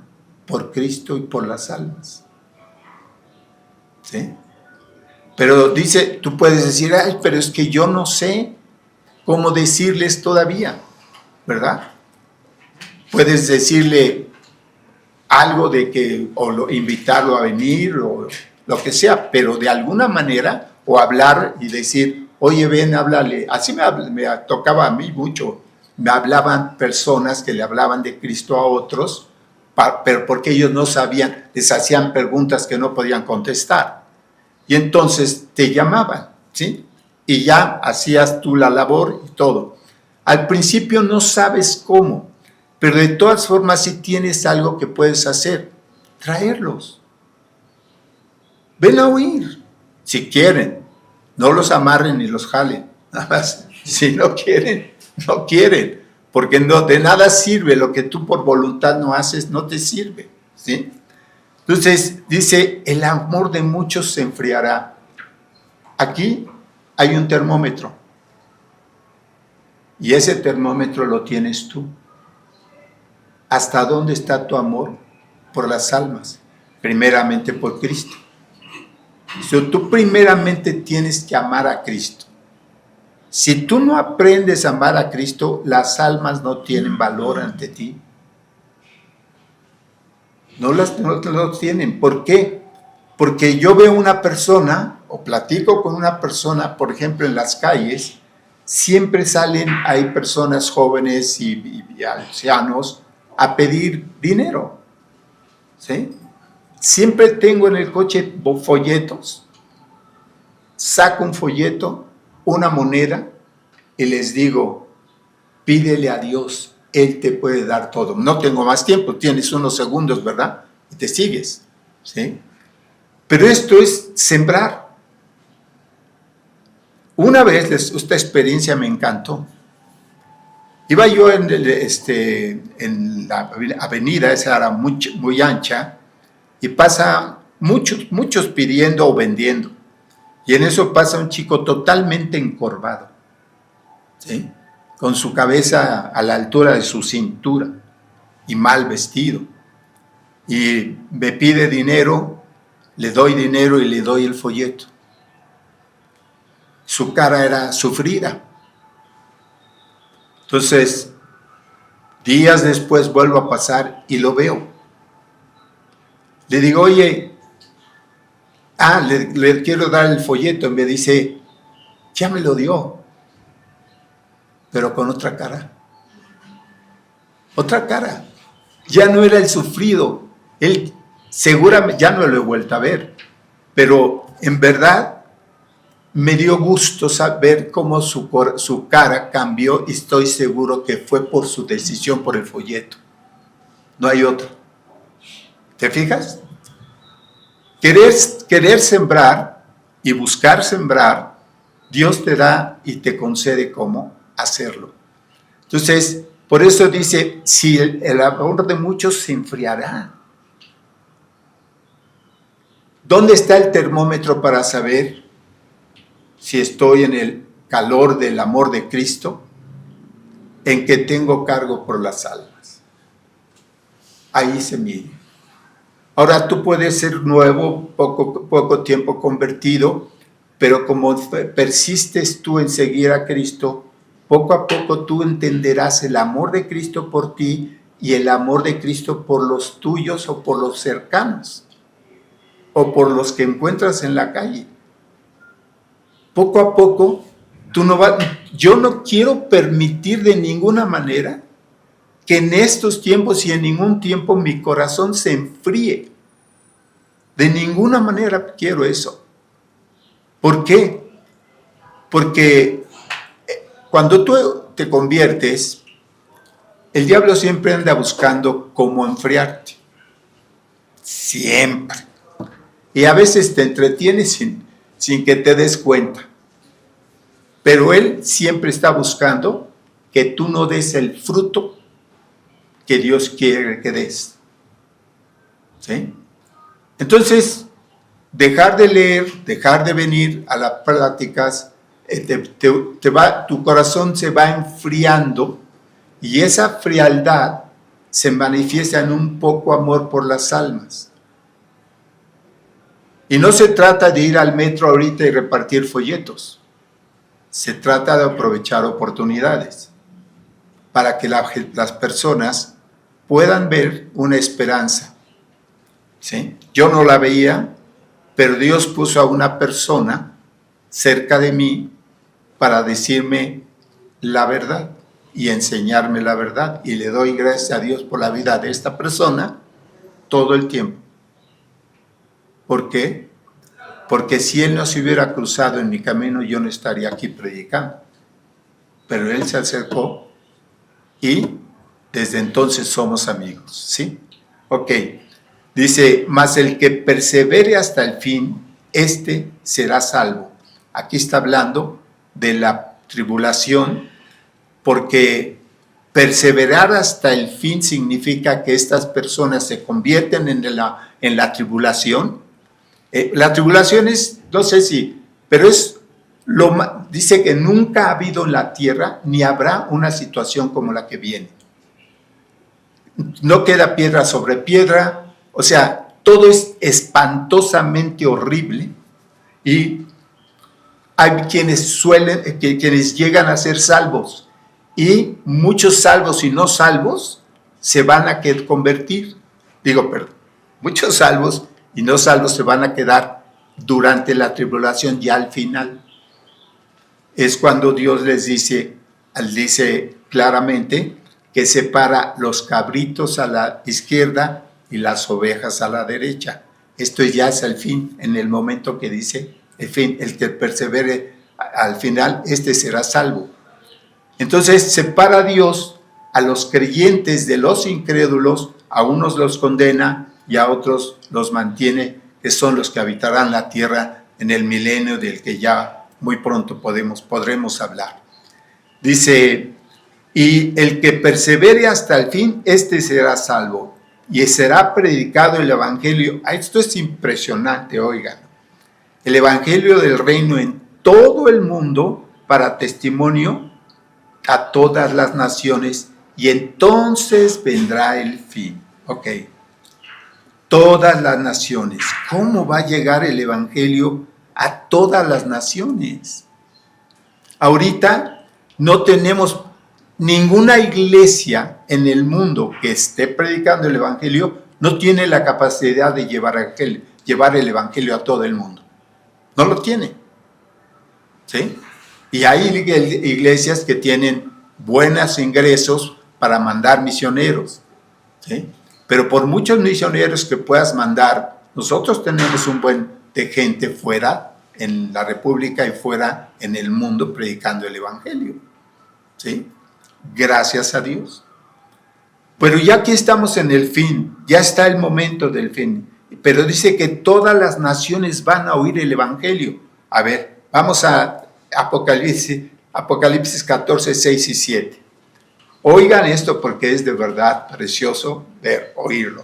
S1: por Cristo y por las almas. ¿Sí? Pero dice, tú puedes decir, ay, pero es que yo no sé cómo decirles todavía, ¿verdad? Puedes decirle algo de que, o invitarlo a venir, o lo que sea, pero de alguna manera, o hablar y decir, oye, ven, háblale. Así me tocaba a mí mucho. Me hablaban personas que le hablaban de Cristo a otros, pero porque ellos no sabían, les hacían preguntas que no podían contestar. Y entonces te llamaban, ¿sí? Y ya hacías tú la labor y todo. Al principio no sabes cómo, pero de todas formas si tienes algo que puedes hacer, traerlos. Ven a oír, si quieren. No los amarren ni los jalen. Nada más, si no quieren, no quieren. Porque no, de nada sirve lo que tú por voluntad no haces, no te sirve, ¿sí? Entonces, dice, el amor de muchos se enfriará. Aquí hay un termómetro. Y ese termómetro lo tienes tú. ¿Hasta dónde está tu amor por las almas? Primeramente por Cristo. Tú primeramente tienes que amar a Cristo. Si tú no aprendes a amar a Cristo, las almas no tienen valor ante ti. No lo tienen. ¿Por qué? Porque yo veo una persona o platico con una persona, por ejemplo, en las calles, siempre hay personas jóvenes y ancianos a pedir dinero, ¿sí? Siempre tengo en el coche folletos, saco un folleto, una moneda y les digo, pídele a Dios, Él te puede dar todo. No tengo más tiempo, tienes unos segundos, ¿verdad? Y te sigues, ¿sí? Pero esto es sembrar. Una vez, esta experiencia me encantó. Iba yo en la avenida, esa era muy ancha, y pasa muchos pidiendo o vendiendo. Y en eso pasa un chico totalmente encorvado, ¿sí? Con su cabeza a la altura de su cintura y mal vestido. Y me pide dinero, le doy dinero y le doy el folleto. Su cara era sufrida. Entonces, días después vuelvo a pasar y lo veo. Le digo, oye, le quiero dar el folleto. Y me dice, ya me lo dio, pero con otra cara. Otra cara. Ya no era el sufrido. Él seguramente, ya no lo he vuelto a ver, pero en verdad me dio gusto saber cómo su cara cambió y estoy seguro que fue por su decisión por el folleto. No hay otro. ¿Te fijas? Querer sembrar y buscar sembrar, Dios te da y te concede cómo hacerlo. Entonces, por eso dice, si el amor de muchos se enfriará. ¿Dónde está el termómetro para saber si estoy en el calor del amor de Cristo? En que tengo cargo por las almas. Ahí se mide. Ahora tú puedes ser nuevo, poco tiempo convertido, pero como persistes tú en seguir a Cristo, poco a poco tú entenderás el amor de Cristo por ti y el amor de Cristo por los tuyos o por los cercanos o por los que encuentras en la calle. Poco a poco, yo no quiero permitir de ninguna manera que en estos tiempos y en ningún tiempo mi corazón se enfríe. De ninguna manera quiero eso. ¿Por qué? Porque cuando tú te conviertes, el diablo siempre anda buscando cómo enfriarte. Siempre. Y a veces te entretiene sin que te des cuenta. Pero él siempre está buscando que tú no des el fruto que Dios quiere que des. ¿Sí? Entonces, dejar de leer, dejar de venir a las pláticas, tu corazón se va enfriando y esa frialdad se manifiesta en un poco amor por las almas. Y no se trata de ir al metro ahorita y repartir folletos. Se trata de aprovechar oportunidades para que las personas puedan ver una esperanza. ¿Sí? Yo no la veía, pero Dios puso a una persona cerca de mí para decirme la verdad y enseñarme la verdad. Y le doy gracias a Dios por la vida de esta persona todo el tiempo. ¿Por qué? Porque si él no se hubiera cruzado en mi camino, yo no estaría aquí predicando. Pero él se acercó y desde entonces somos amigos, ¿sí? Ok. Dice, mas el que persevere hasta el fin, este será salvo. Aquí está hablando de la tribulación, porque perseverar hasta el fin significa que estas personas se convierten en la tribulación. La tribulación es, no sé si, pero dice que nunca ha habido en la tierra ni habrá una situación como la que viene. No queda piedra sobre piedra, o sea, todo es espantosamente horrible y hay quienes llegan a ser salvos y muchos salvos y no salvos se van a convertir. Muchos salvos y no salvos se van a quedar durante la tribulación ya al final. Es cuando Dios les dice claramente que separa los cabritos a la izquierda y las ovejas a la derecha. Esto ya es el fin, en el momento que dice el fin, el que persevere al final, este será salvo. Entonces separa Dios a los creyentes de los incrédulos, a unos los condena y a otros los mantiene, que son los que habitarán la tierra en el milenio del que ya muy pronto podremos hablar. Dice, y el que persevere hasta el fin, este será salvo, y será predicado el evangelio. Esto es impresionante, oigan. El evangelio del reino en todo el mundo para testimonio a todas las naciones, y entonces vendrá el fin. Ok. Todas las naciones. ¿Cómo va a llegar el evangelio a todas las naciones? Ahorita no tenemos ninguna iglesia en el mundo que esté predicando el evangelio, no tiene la capacidad de llevar el evangelio a todo el mundo. No lo tiene. ¿Sí? Y hay iglesias que tienen buenos ingresos para mandar misioneros. ¿Sí? Pero por muchos misioneros que puedas mandar, nosotros tenemos un buen de gente fuera en la República y fuera en el mundo predicando el Evangelio. ¿Sí? Gracias a Dios. Pero ya aquí estamos en el fin, ya está el momento del fin. Pero dice que todas las naciones van a oír el Evangelio. A ver, vamos a Apocalipsis 14, 6 y 7. Oigan esto porque es de verdad precioso oírlo.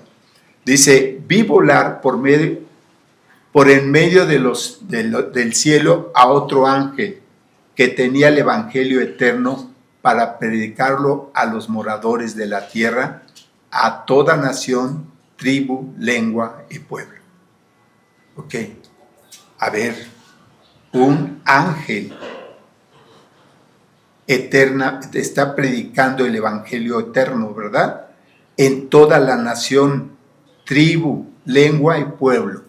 S1: Dice, vi volar por en medio del cielo a otro ángel que tenía el Evangelio eterno para predicarlo a los moradores de la tierra, a toda nación, tribu, lengua y pueblo. Ok, a ver, un ángel eterna está predicando el Evangelio eterno, ¿verdad? En toda la nación, tribu, lengua y pueblo.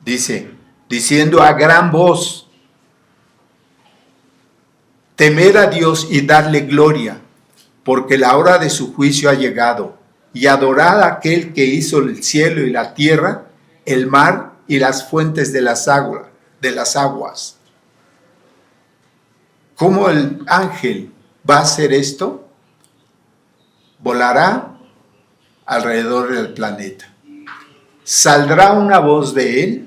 S1: Dice, diciendo a gran voz, temed a Dios y darle gloria, porque la hora de su juicio ha llegado, y adorad a aquel que hizo el cielo y la tierra, el mar y las fuentes de las aguas. ¿Cómo el ángel va a hacer esto? Volará alrededor del planeta. Saldrá una voz de él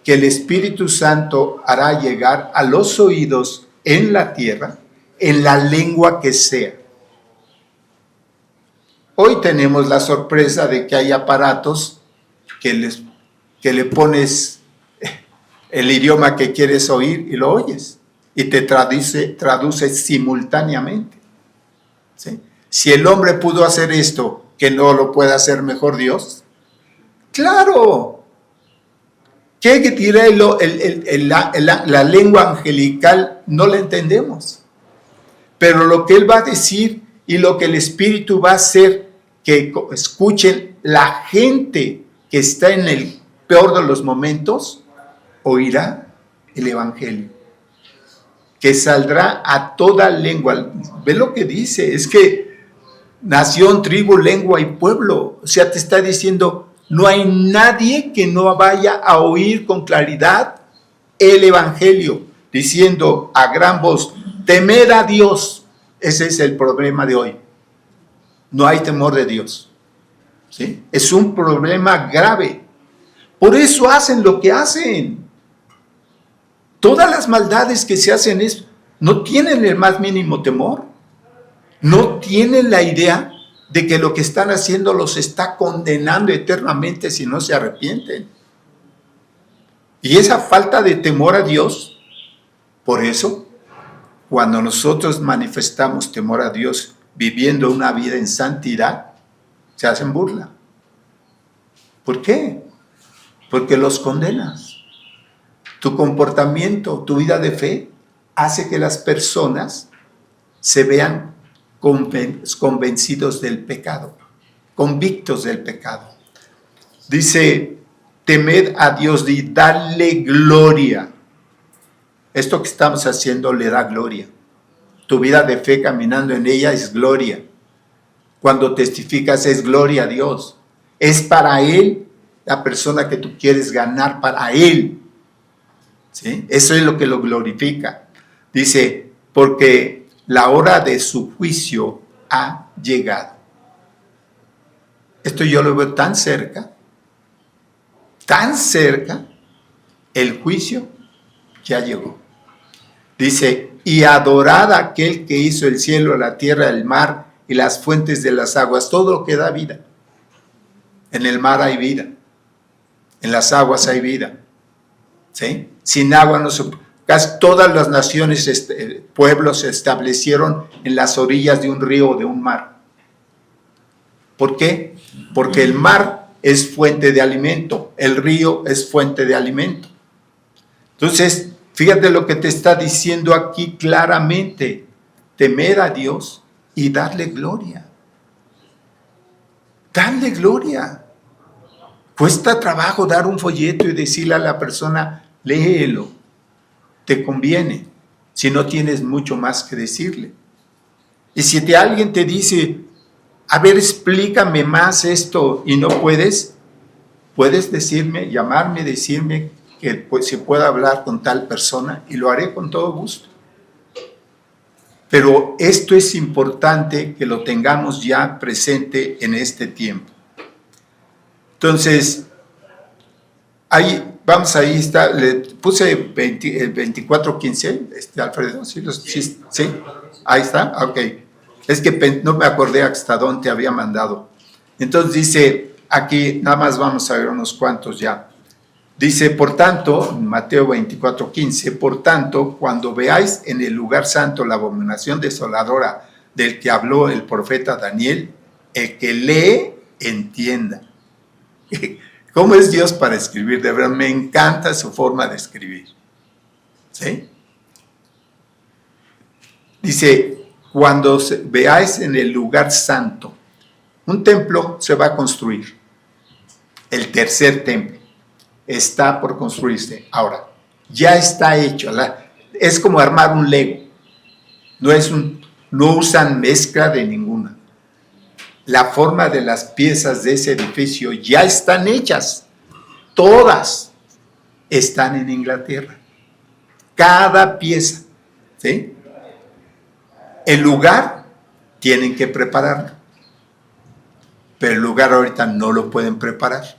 S1: que el Espíritu Santo hará llegar a los oídos en la tierra, en la lengua que sea. Hoy tenemos la sorpresa de que hay aparatos que le pones el idioma que quieres oír y lo oyes y te traduce simultáneamente. ¿Sí? Si el hombre pudo hacer esto, ¿que no lo puede hacer mejor Dios? ¡Claro! ¿Qué dirá la lengua angelical? No la entendemos. Pero lo que Él va a decir y lo que el Espíritu va a hacer, que escuchen la gente que está en el peor de los momentos, oirá el Evangelio. Que saldrá a toda lengua. Ve lo que dice, es que nación, tribu, lengua y pueblo. O sea, te está diciendo, no hay nadie que no vaya a oír con claridad el Evangelio, diciendo a gran voz, temed a Dios. Ese es el problema de hoy. No hay temor de Dios. ¿Sí? Es un problema grave. Por eso hacen lo que hacen. Todas las maldades que se hacen no tienen el más mínimo temor. No tienen la idea de que lo que están haciendo los está condenando eternamente si no se arrepienten. Y esa falta de temor a Dios, por eso, cuando nosotros manifestamos temor a Dios viviendo una vida en santidad, se hacen burla. ¿Por qué? Porque los condenas. Tu comportamiento, tu vida de fe, hace que las personas se vean convencidos del pecado, convictos del pecado. Dice, temed a Dios y darle gloria. Esto que estamos haciendo le da gloria. Tu vida de fe caminando en ella es gloria. Cuando testificas es gloria a Dios. Es para Él la persona que tú quieres ganar, para Él. ¿Sí? Eso es lo que lo glorifica. Dice, porque la hora de su juicio ha llegado. Esto yo lo veo tan cerca, el juicio ya llegó. Dice, y adorad a aquel que hizo el cielo, la tierra, el mar y las fuentes de las aguas, todo lo que da vida. En el mar hay vida, en las aguas hay vida. ¿Sí? Sin agua no se... Casi todas las naciones, pueblos se establecieron en las orillas de un río o de un mar. ¿Por qué? Porque el mar es fuente de alimento, el río es fuente de alimento. Entonces, fíjate lo que te está diciendo aquí claramente. Temer a Dios y darle gloria. Darle gloria. Cuesta trabajo dar un folleto y decirle a la persona, léelo. Te conviene, si no tienes mucho más que decirle. Y si alguien te dice, a ver, explícame más esto y no puedes, puedes decirme, llamarme, decirme que pues, si puedo hablar con tal persona y lo haré con todo gusto. Pero esto es importante que lo tengamos ya presente en este tiempo. Entonces, ahí está, le puse el 24:15, Alfredo, ¿sí? ¿Sí? Ahí está, ok. Es que no me acordé hasta dónde te había mandado. Entonces dice, aquí nada más vamos a ver unos cuantos ya. Dice, por tanto, Mateo 24:15, por tanto, cuando veáis en el lugar santo la abominación desoladora del que habló el profeta Daniel, el que lee, entienda. ¿Cómo es Dios para escribir? De verdad, me encanta su forma de escribir. ¿Sí? Dice, cuando veáis en el lugar santo, un templo se va a construir. El tercer templo está por construirse. Ahora, ya está hecho. Es como armar un Lego. No usan mezcla de ninguna. La forma de las piezas de ese edificio ya están hechas. Todas están en Inglaterra. Cada pieza. ¿Sí? El lugar tienen que prepararlo. Pero el lugar ahorita no lo pueden preparar.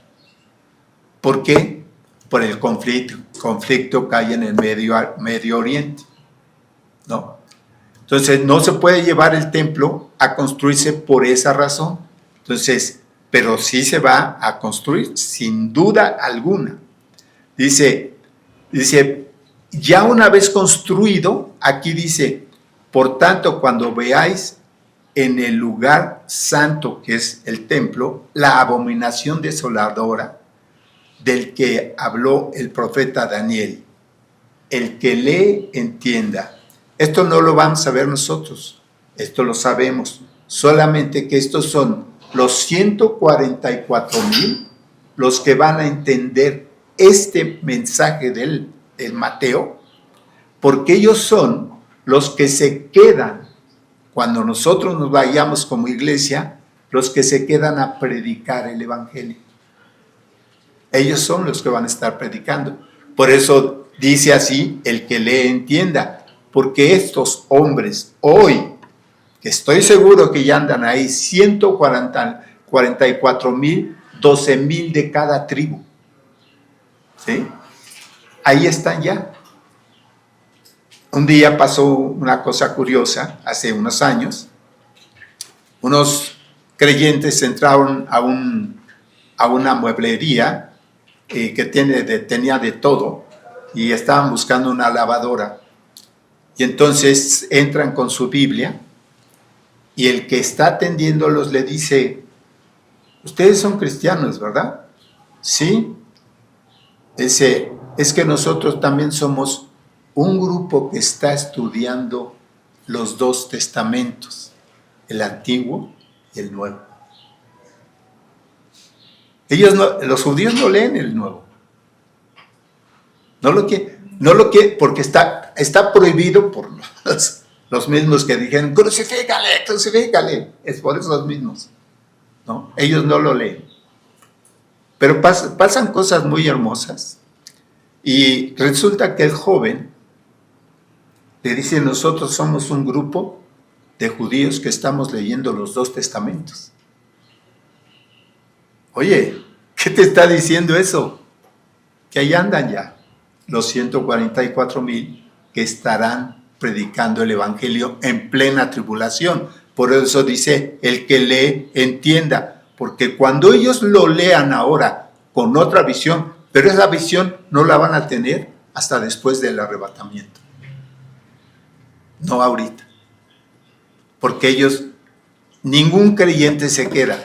S1: ¿Por qué? Por el conflicto que hay en el Medio Oriente. ¿No? Entonces, no se puede llevar el templo a construirse por esa razón. Entonces, pero sí se va a construir, sin duda alguna. Dice, ya una vez construido, aquí dice, por tanto, cuando veáis en el lugar santo, que es el templo, la abominación desoladora del que habló el profeta Daniel, el que lee, entienda. Esto no lo vamos a ver nosotros, esto lo sabemos, solamente que estos son los 144,000 los que van a entender este mensaje del Mateo, porque ellos son los que se quedan, cuando nosotros nos vayamos como iglesia, los que se quedan a predicar el evangelio. Ellos son los que van a estar predicando. Por eso dice así, el que lee entienda. Porque estos hombres hoy, que estoy seguro que ya andan ahí, 144,000, 12,000 de cada tribu. ¿Sí? Ahí están ya. Un día pasó una cosa curiosa, hace unos años. Unos creyentes entraron a una mueblería que tenía de todo y estaban buscando una lavadora. Y entonces entran con su Biblia y el que está atendiéndolos le dice, ustedes son cristianos, ¿verdad? Sí. Dice, es que nosotros también somos un grupo que está estudiando los dos testamentos, el Antiguo y el Nuevo. Los judíos no leen el Nuevo. No lo quieren, porque está prohibido por los mismos que dijeron, crucifícale. Es por esos mismos. ¿No? Ellos no lo leen. Pero pasan cosas muy hermosas. Y resulta que el joven le dice, nosotros somos un grupo de judíos que estamos leyendo los dos testamentos. Oye, ¿qué te está diciendo eso? Que ahí andan ya los 144,000 que estarán predicando el evangelio en plena tribulación. Por eso dice, el que lee, entienda. Porque cuando ellos lo lean ahora con otra visión, pero esa visión no la van a tener hasta después del arrebatamiento. No ahorita. Porque ellos, ningún creyente se queda.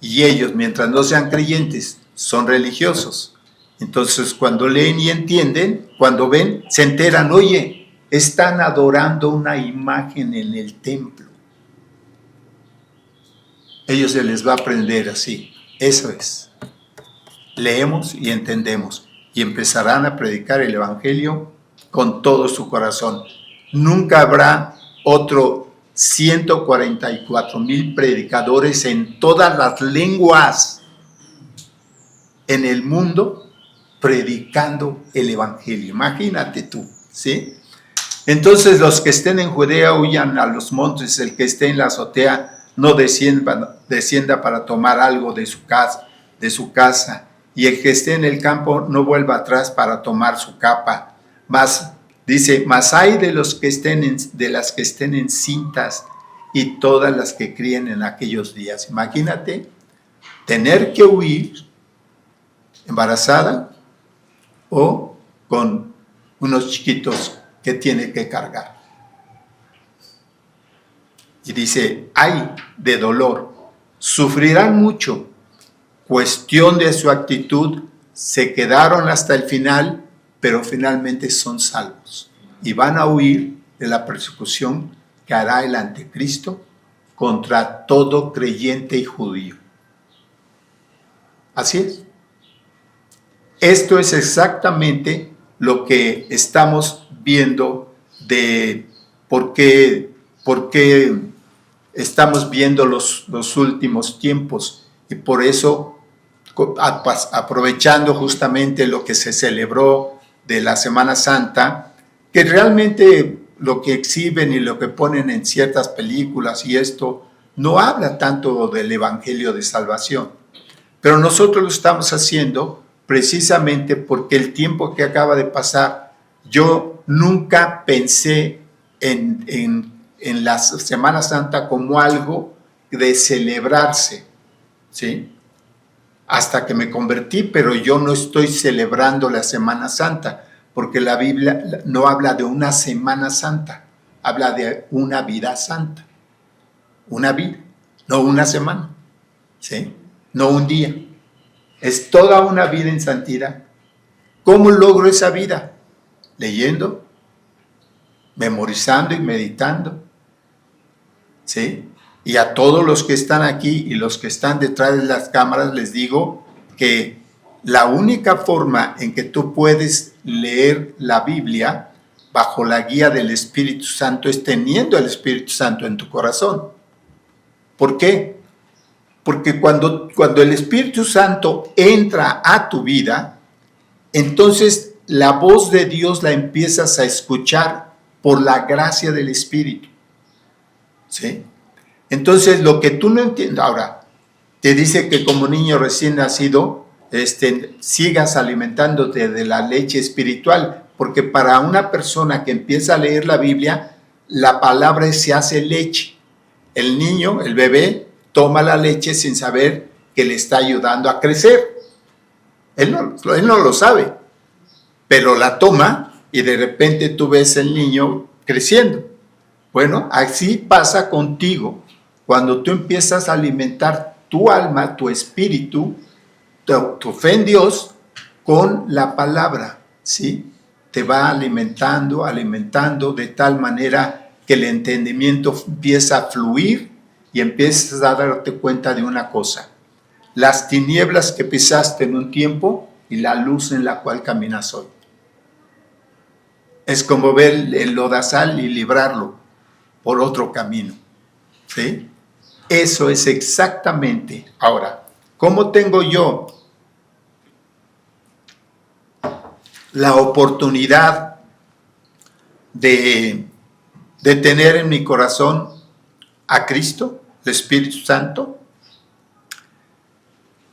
S1: Y ellos, mientras no sean creyentes, son religiosos. Entonces, cuando leen y entienden, cuando ven, se enteran, oye, están adorando una imagen en el templo. Ellos se les va a aprender así. Eso es. Leemos y entendemos. Y empezarán a predicar el evangelio con todo su corazón. Nunca habrá otro 144,000 predicadores en todas las lenguas. en el mundo predicando el evangelio. Imagínate tú, ¿sí? Entonces los que estén en Judea huyan a los montes, el que esté en la azotea no descienda para tomar algo de su casa, y el que esté en el campo no vuelva atrás para tomar su capa. Mas hay de las que estén encintas y todas las que críen en aquellos días. Imagínate tener que huir embarazada o con unos chiquitos que tiene que cargar. Y dice, ay de dolor, sufrirán mucho. Cuestión de su actitud, se quedaron hasta el final, pero finalmente son salvos y van a huir de la persecución que hará el anticristo contra todo creyente y judío. Así es. Esto es exactamente lo que estamos viendo de por qué estamos viendo los últimos tiempos, y por eso, aprovechando justamente lo que se celebró de la Semana Santa, que realmente lo que exhiben y lo que ponen en ciertas películas y esto no habla tanto del evangelio de salvación, pero nosotros lo estamos haciendo precisamente porque el tiempo que acaba de pasar, yo nunca pensé en la Semana Santa como algo de celebrarse, ¿sí? Hasta que me convertí, pero yo no estoy celebrando la Semana Santa, porque la Biblia no habla de una Semana Santa, habla de una vida santa, una vida, no una semana, ¿sí? No un día, es toda una vida en santidad. ¿Cómo logro esa vida? Leyendo, memorizando y meditando, ¿sí? Y a todos los que están aquí y los que están detrás de las cámaras les digo que la única forma en que tú puedes leer la Biblia bajo la guía del Espíritu Santo es teniendo el Espíritu Santo en tu corazón. ¿Por qué? Porque cuando el Espíritu Santo entra a tu vida, entonces la voz de Dios la empiezas a escuchar por la gracia del Espíritu, ¿sí? Entonces, lo que tú no entiendes, ahora, te dice que como niño recién nacido, sigas alimentándote de la leche espiritual, porque para una persona que empieza a leer la Biblia, la palabra se hace leche. El niño, el bebé, toma la leche sin saber que le está ayudando a crecer. Él no lo sabe, pero la toma y de repente tú ves el niño creciendo. Bueno, así pasa contigo. Cuando tú empiezas a alimentar tu alma, tu espíritu, tu fe en Dios con la palabra, ¿sí? Te va alimentando de tal manera que el entendimiento empieza a fluir y empiezas a darte cuenta de una cosa: las tinieblas que pisaste en un tiempo y la luz en la cual caminas hoy. Es como ver el lodazal y librarlo por otro camino, ¿sí? Eso es exactamente. Ahora, ¿cómo tengo yo la oportunidad de tener en mi corazón a Cristo, el Espíritu Santo?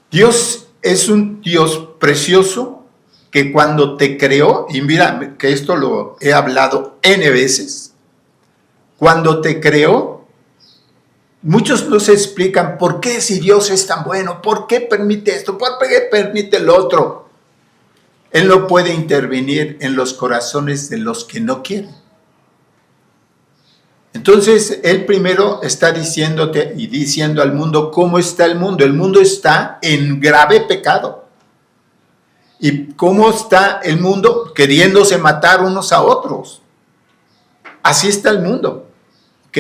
S1: Dios es un Dios precioso que cuando te creó, y mira que esto lo he hablado N veces, cuando te creó, muchos no se explican por qué, si Dios es tan bueno, por qué permite esto, por qué permite el otro. Él no puede intervenir en los corazones de los que no quieren. Entonces, Él primero está diciéndote y diciendo al mundo cómo está el mundo. El mundo está en grave pecado. ¿Y cómo está el mundo? Queriéndose matar unos a otros. Así está el mundo, ¿ok?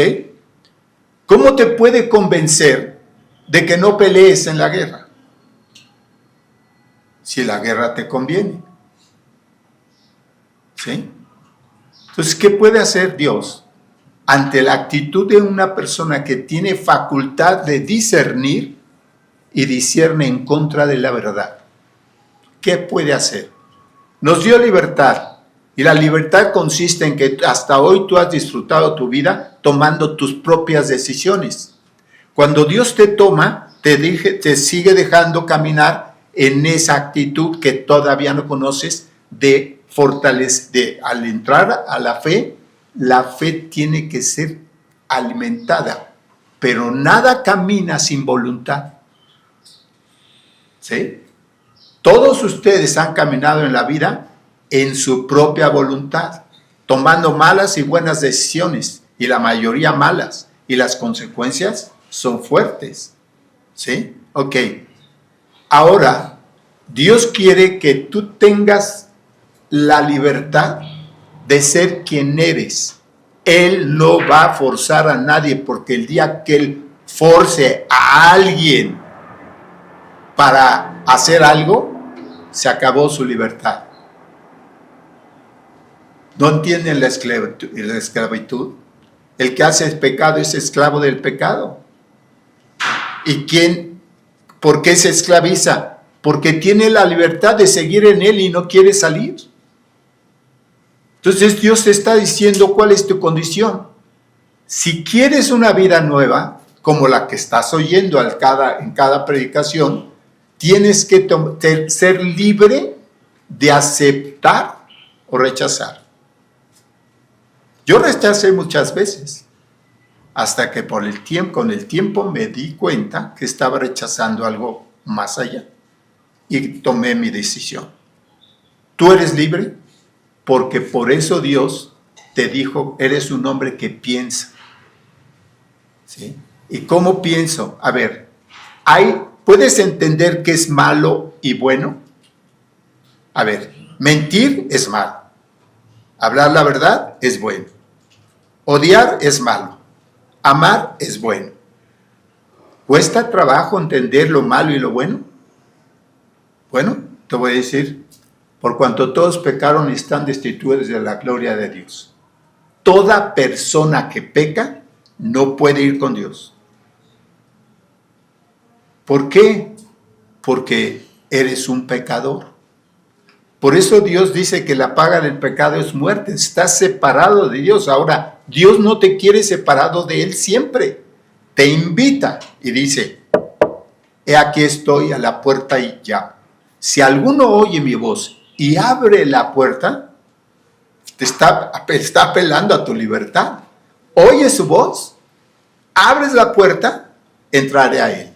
S1: ¿Cómo te puede convencer de que no pelees en la guerra? Si la guerra te conviene, ¿sí? Entonces, ¿qué puede hacer Dios ante la actitud de una persona que tiene facultad de discernir y discierne en contra de la verdad? ¿qué puede hacer? Nos dio libertad. Y la libertad consiste en que hasta hoy tú has disfrutado tu vida tomando tus propias decisiones. Cuando Dios te toma, te sigue dejando caminar en esa actitud que todavía no conoces de fortalecer. Al entrar a la fe tiene que ser alimentada, pero nada camina sin voluntad. ¿Sí? Todos ustedes han caminado en la vida en su propia voluntad, tomando malas y buenas decisiones, y la mayoría malas, y las consecuencias son fuertes. ¿Sí? Ok. Ahora, Dios quiere que tú tengas la libertad de ser quien eres. Él no va a forzar a nadie, porque el día que Él force a alguien para hacer algo, se acabó su libertad. ¿No entienden la esclavitud? El que hace pecado es esclavo del pecado. ¿Y por qué se esclaviza? Porque tiene la libertad de seguir en él y no quiere salir. Entonces Dios te está diciendo cuál es tu condición. Si quieres una vida nueva, como la que estás oyendo en cada predicación, tienes que ser libre de aceptar o rechazar. Yo rechacé muchas veces, hasta que con el tiempo me di cuenta que estaba rechazando algo más allá y tomé mi decisión. Tú eres libre porque por eso Dios te dijo, eres un hombre que piensa. ¿Sí? ¿Y cómo pienso? A ver, ¿puedes entender qué es malo y bueno? A ver, mentir es malo. Hablar la verdad es bueno. Odiar es malo. Amar es bueno. ¿Cuesta trabajo entender lo malo y lo bueno? Bueno, te voy a decir, por cuanto todos pecaron y están destituidos de la gloria de Dios. Toda persona que peca no puede ir con Dios. ¿Por qué? Porque eres un pecador. Por eso Dios dice que la paga del pecado es muerte. Estás separado de Dios. Ahora, Dios no te quiere separado de Él siempre. Te invita y dice, he aquí estoy a la puerta y llamo. Si alguno oye mi voz y abre la puerta, te está apelando a tu libertad. Oye su voz, abres la puerta, entraré a Él.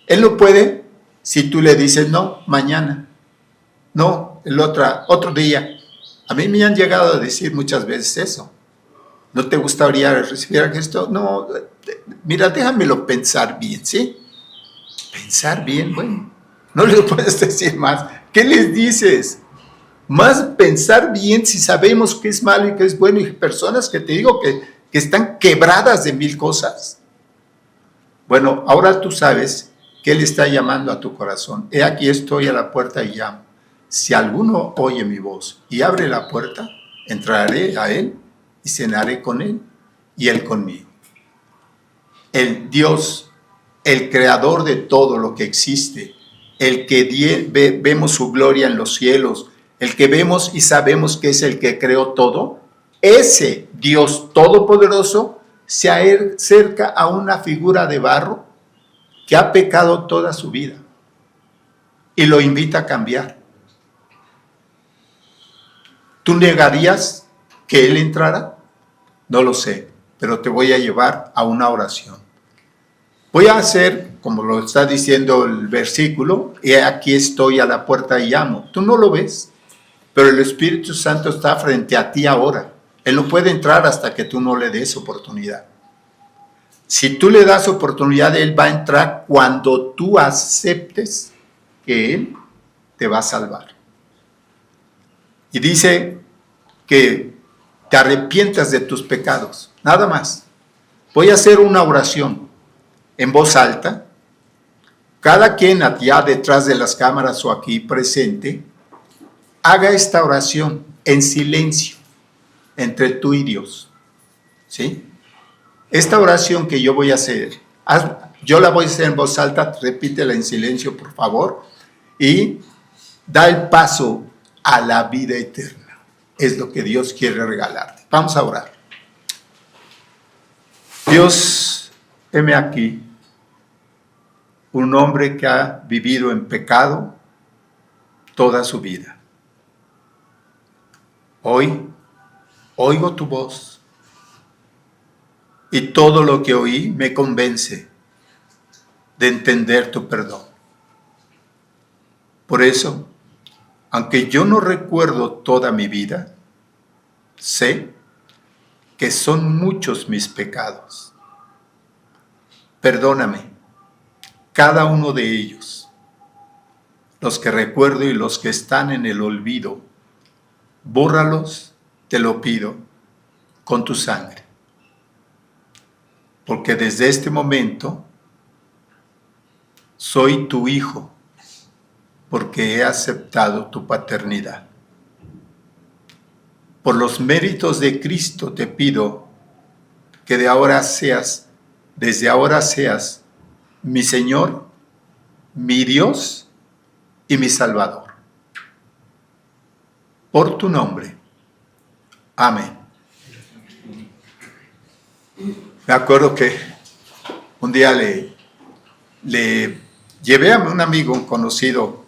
S1: Él no puede si tú le dices, no, mañana. No, otro día. A mí me han llegado a decir muchas veces eso. ¿No te gustaría recibir a Cristo? No, mira, déjamelo pensar bien, ¿sí? Pensar bien, bueno, no les puedes decir más. ¿Qué les dices? Más pensar bien si sabemos qué es malo y qué es bueno, y personas que te digo que están quebradas de mil cosas. Bueno, ahora tú sabes que Él está llamando a tu corazón. He aquí estoy a la puerta y llamo. Si alguno oye mi voz y abre la puerta, entraré a Él y cenaré con Él y Él conmigo. El Dios, el creador de todo lo que existe, el que vemos su gloria en los cielos, el que vemos y sabemos que es el que creó todo, ese Dios todopoderoso se acerca a una figura de barro que ha pecado toda su vida y lo invita a cambiar. ¿Tú negarías que Él entrara? No lo sé, pero te voy a llevar a una oración. Voy a hacer, como lo está diciendo el versículo, y aquí estoy a la puerta y llamo. Tú no lo ves, pero el Espíritu Santo está frente a ti ahora. Él no puede entrar hasta que tú no le des oportunidad. Si tú le das oportunidad, Él va a entrar cuando tú aceptes que Él te va a salvar. Y dice que te arrepientas de tus pecados, nada más. Voy a hacer una oración en voz alta. Cada quien allá detrás de las cámaras o aquí presente, haga esta oración en silencio entre tú y Dios. ¿Sí? Esta oración que yo voy a hacer, yo la voy a hacer en voz alta, repítela en silencio, por favor, y Da el paso a la vida eterna. Es lo que Dios quiere regalarte. Vamos a orar. Dios, heme aquí, un hombre que ha vivido en pecado toda su vida. Hoy oigo tu voz y todo lo que oí me convence de entender tu perdón. Por eso, aunque yo no recuerdo toda mi vida, sé que son muchos mis pecados. Perdóname cada uno de ellos, los que recuerdo y los que están en el olvido. Bórralos, te lo pido, con tu sangre. Porque desde este momento soy tu hijo, porque he aceptado tu paternidad. Por los méritos de Cristo te pido que desde ahora seas mi Señor, mi Dios y mi Salvador. Por tu nombre. Amén. Me acuerdo que un día le llevé a un amigo, un conocido,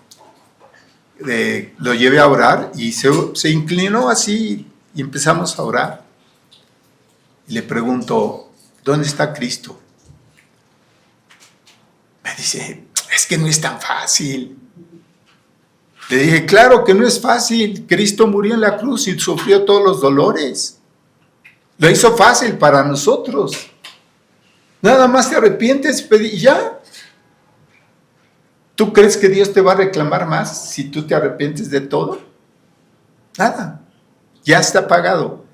S1: lo llevé a orar y se inclinó así y empezamos a orar. Y le pregunto, ¿dónde está Cristo? Me dice, es que no es tan fácil. Le dije, claro que no es fácil. Cristo murió en la cruz y sufrió todos los dolores. Lo hizo fácil para nosotros. Nada más te arrepientes y ya. ¿Tú crees que Dios te va a reclamar más si tú te arrepientes de todo? Nada. Ya está pagado.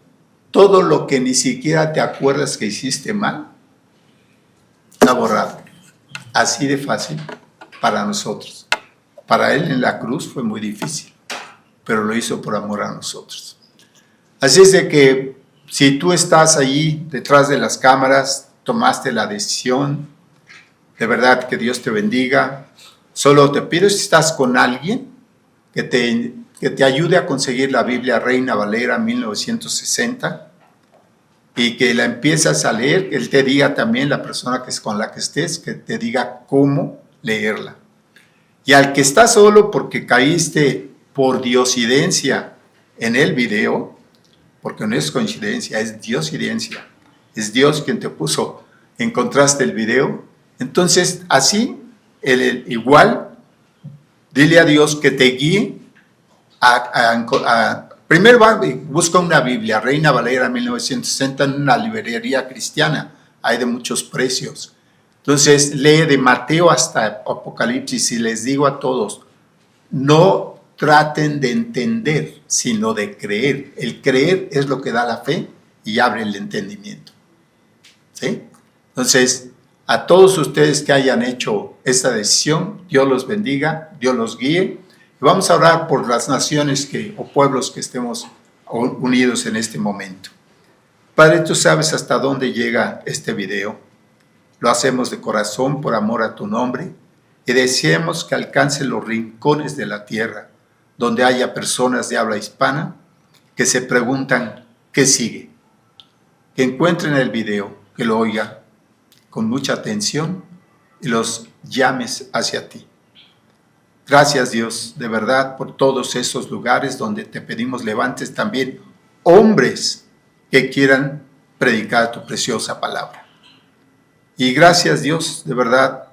S1: Todo lo que ni siquiera te acuerdas que hiciste mal, está borrado. Así de fácil para nosotros. Para Él en la cruz fue muy difícil, pero lo hizo por amor a nosotros. Así es de que si tú estás allí detrás de las cámaras, tomaste la decisión, de verdad que Dios te bendiga. Solo te pido, si estás con alguien, que te ayude a conseguir la Biblia Reina Valera 1960 y que la empieces a leer, que Él te diga también, la persona con la que estés, que te diga cómo leerla. Y al que está solo porque caíste por diosidencia en el video, porque no es coincidencia, es diosidencia, es Dios quien te puso, encontraste el video, entonces así, igual, dile a Dios que te guíe primero busca una Biblia, Reina Valera 1960, en una librería cristiana, hay de muchos precios. Entonces lee de Mateo hasta Apocalipsis y les digo a todos, no traten de entender, sino de creer. El creer es lo que da la fe y abre el entendimiento. ¿Sí? Entonces, a todos ustedes que hayan hecho esta decisión, Dios los bendiga, Dios los guíe. Vamos a orar por las naciones o pueblos que estemos unidos en este momento. Padre, tú sabes hasta dónde llega este video. Lo hacemos de corazón por amor a tu nombre y deseamos que alcance los rincones de la tierra, donde haya personas de habla hispana que se preguntan ¿qué sigue? Que encuentren el video, que lo oigan con mucha atención y los llames hacia ti. Gracias, Dios, de verdad, por todos esos lugares donde te pedimos levantes también hombres que quieran predicar tu preciosa palabra. Y gracias, Dios, de verdad,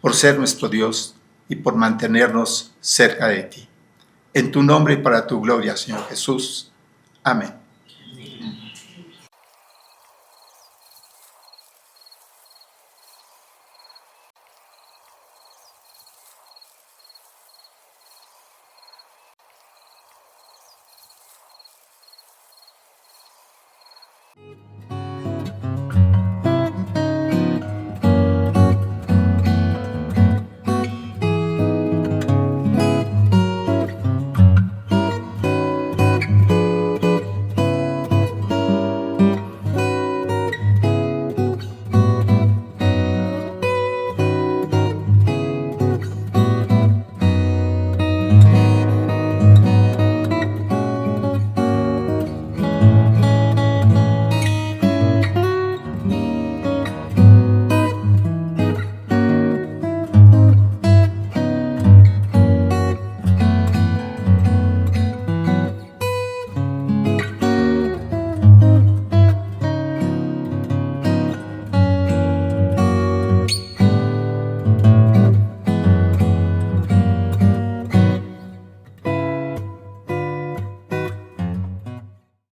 S1: por ser nuestro Dios y por mantenernos cerca de ti. En tu nombre y para tu gloria, Señor Jesús. Amén.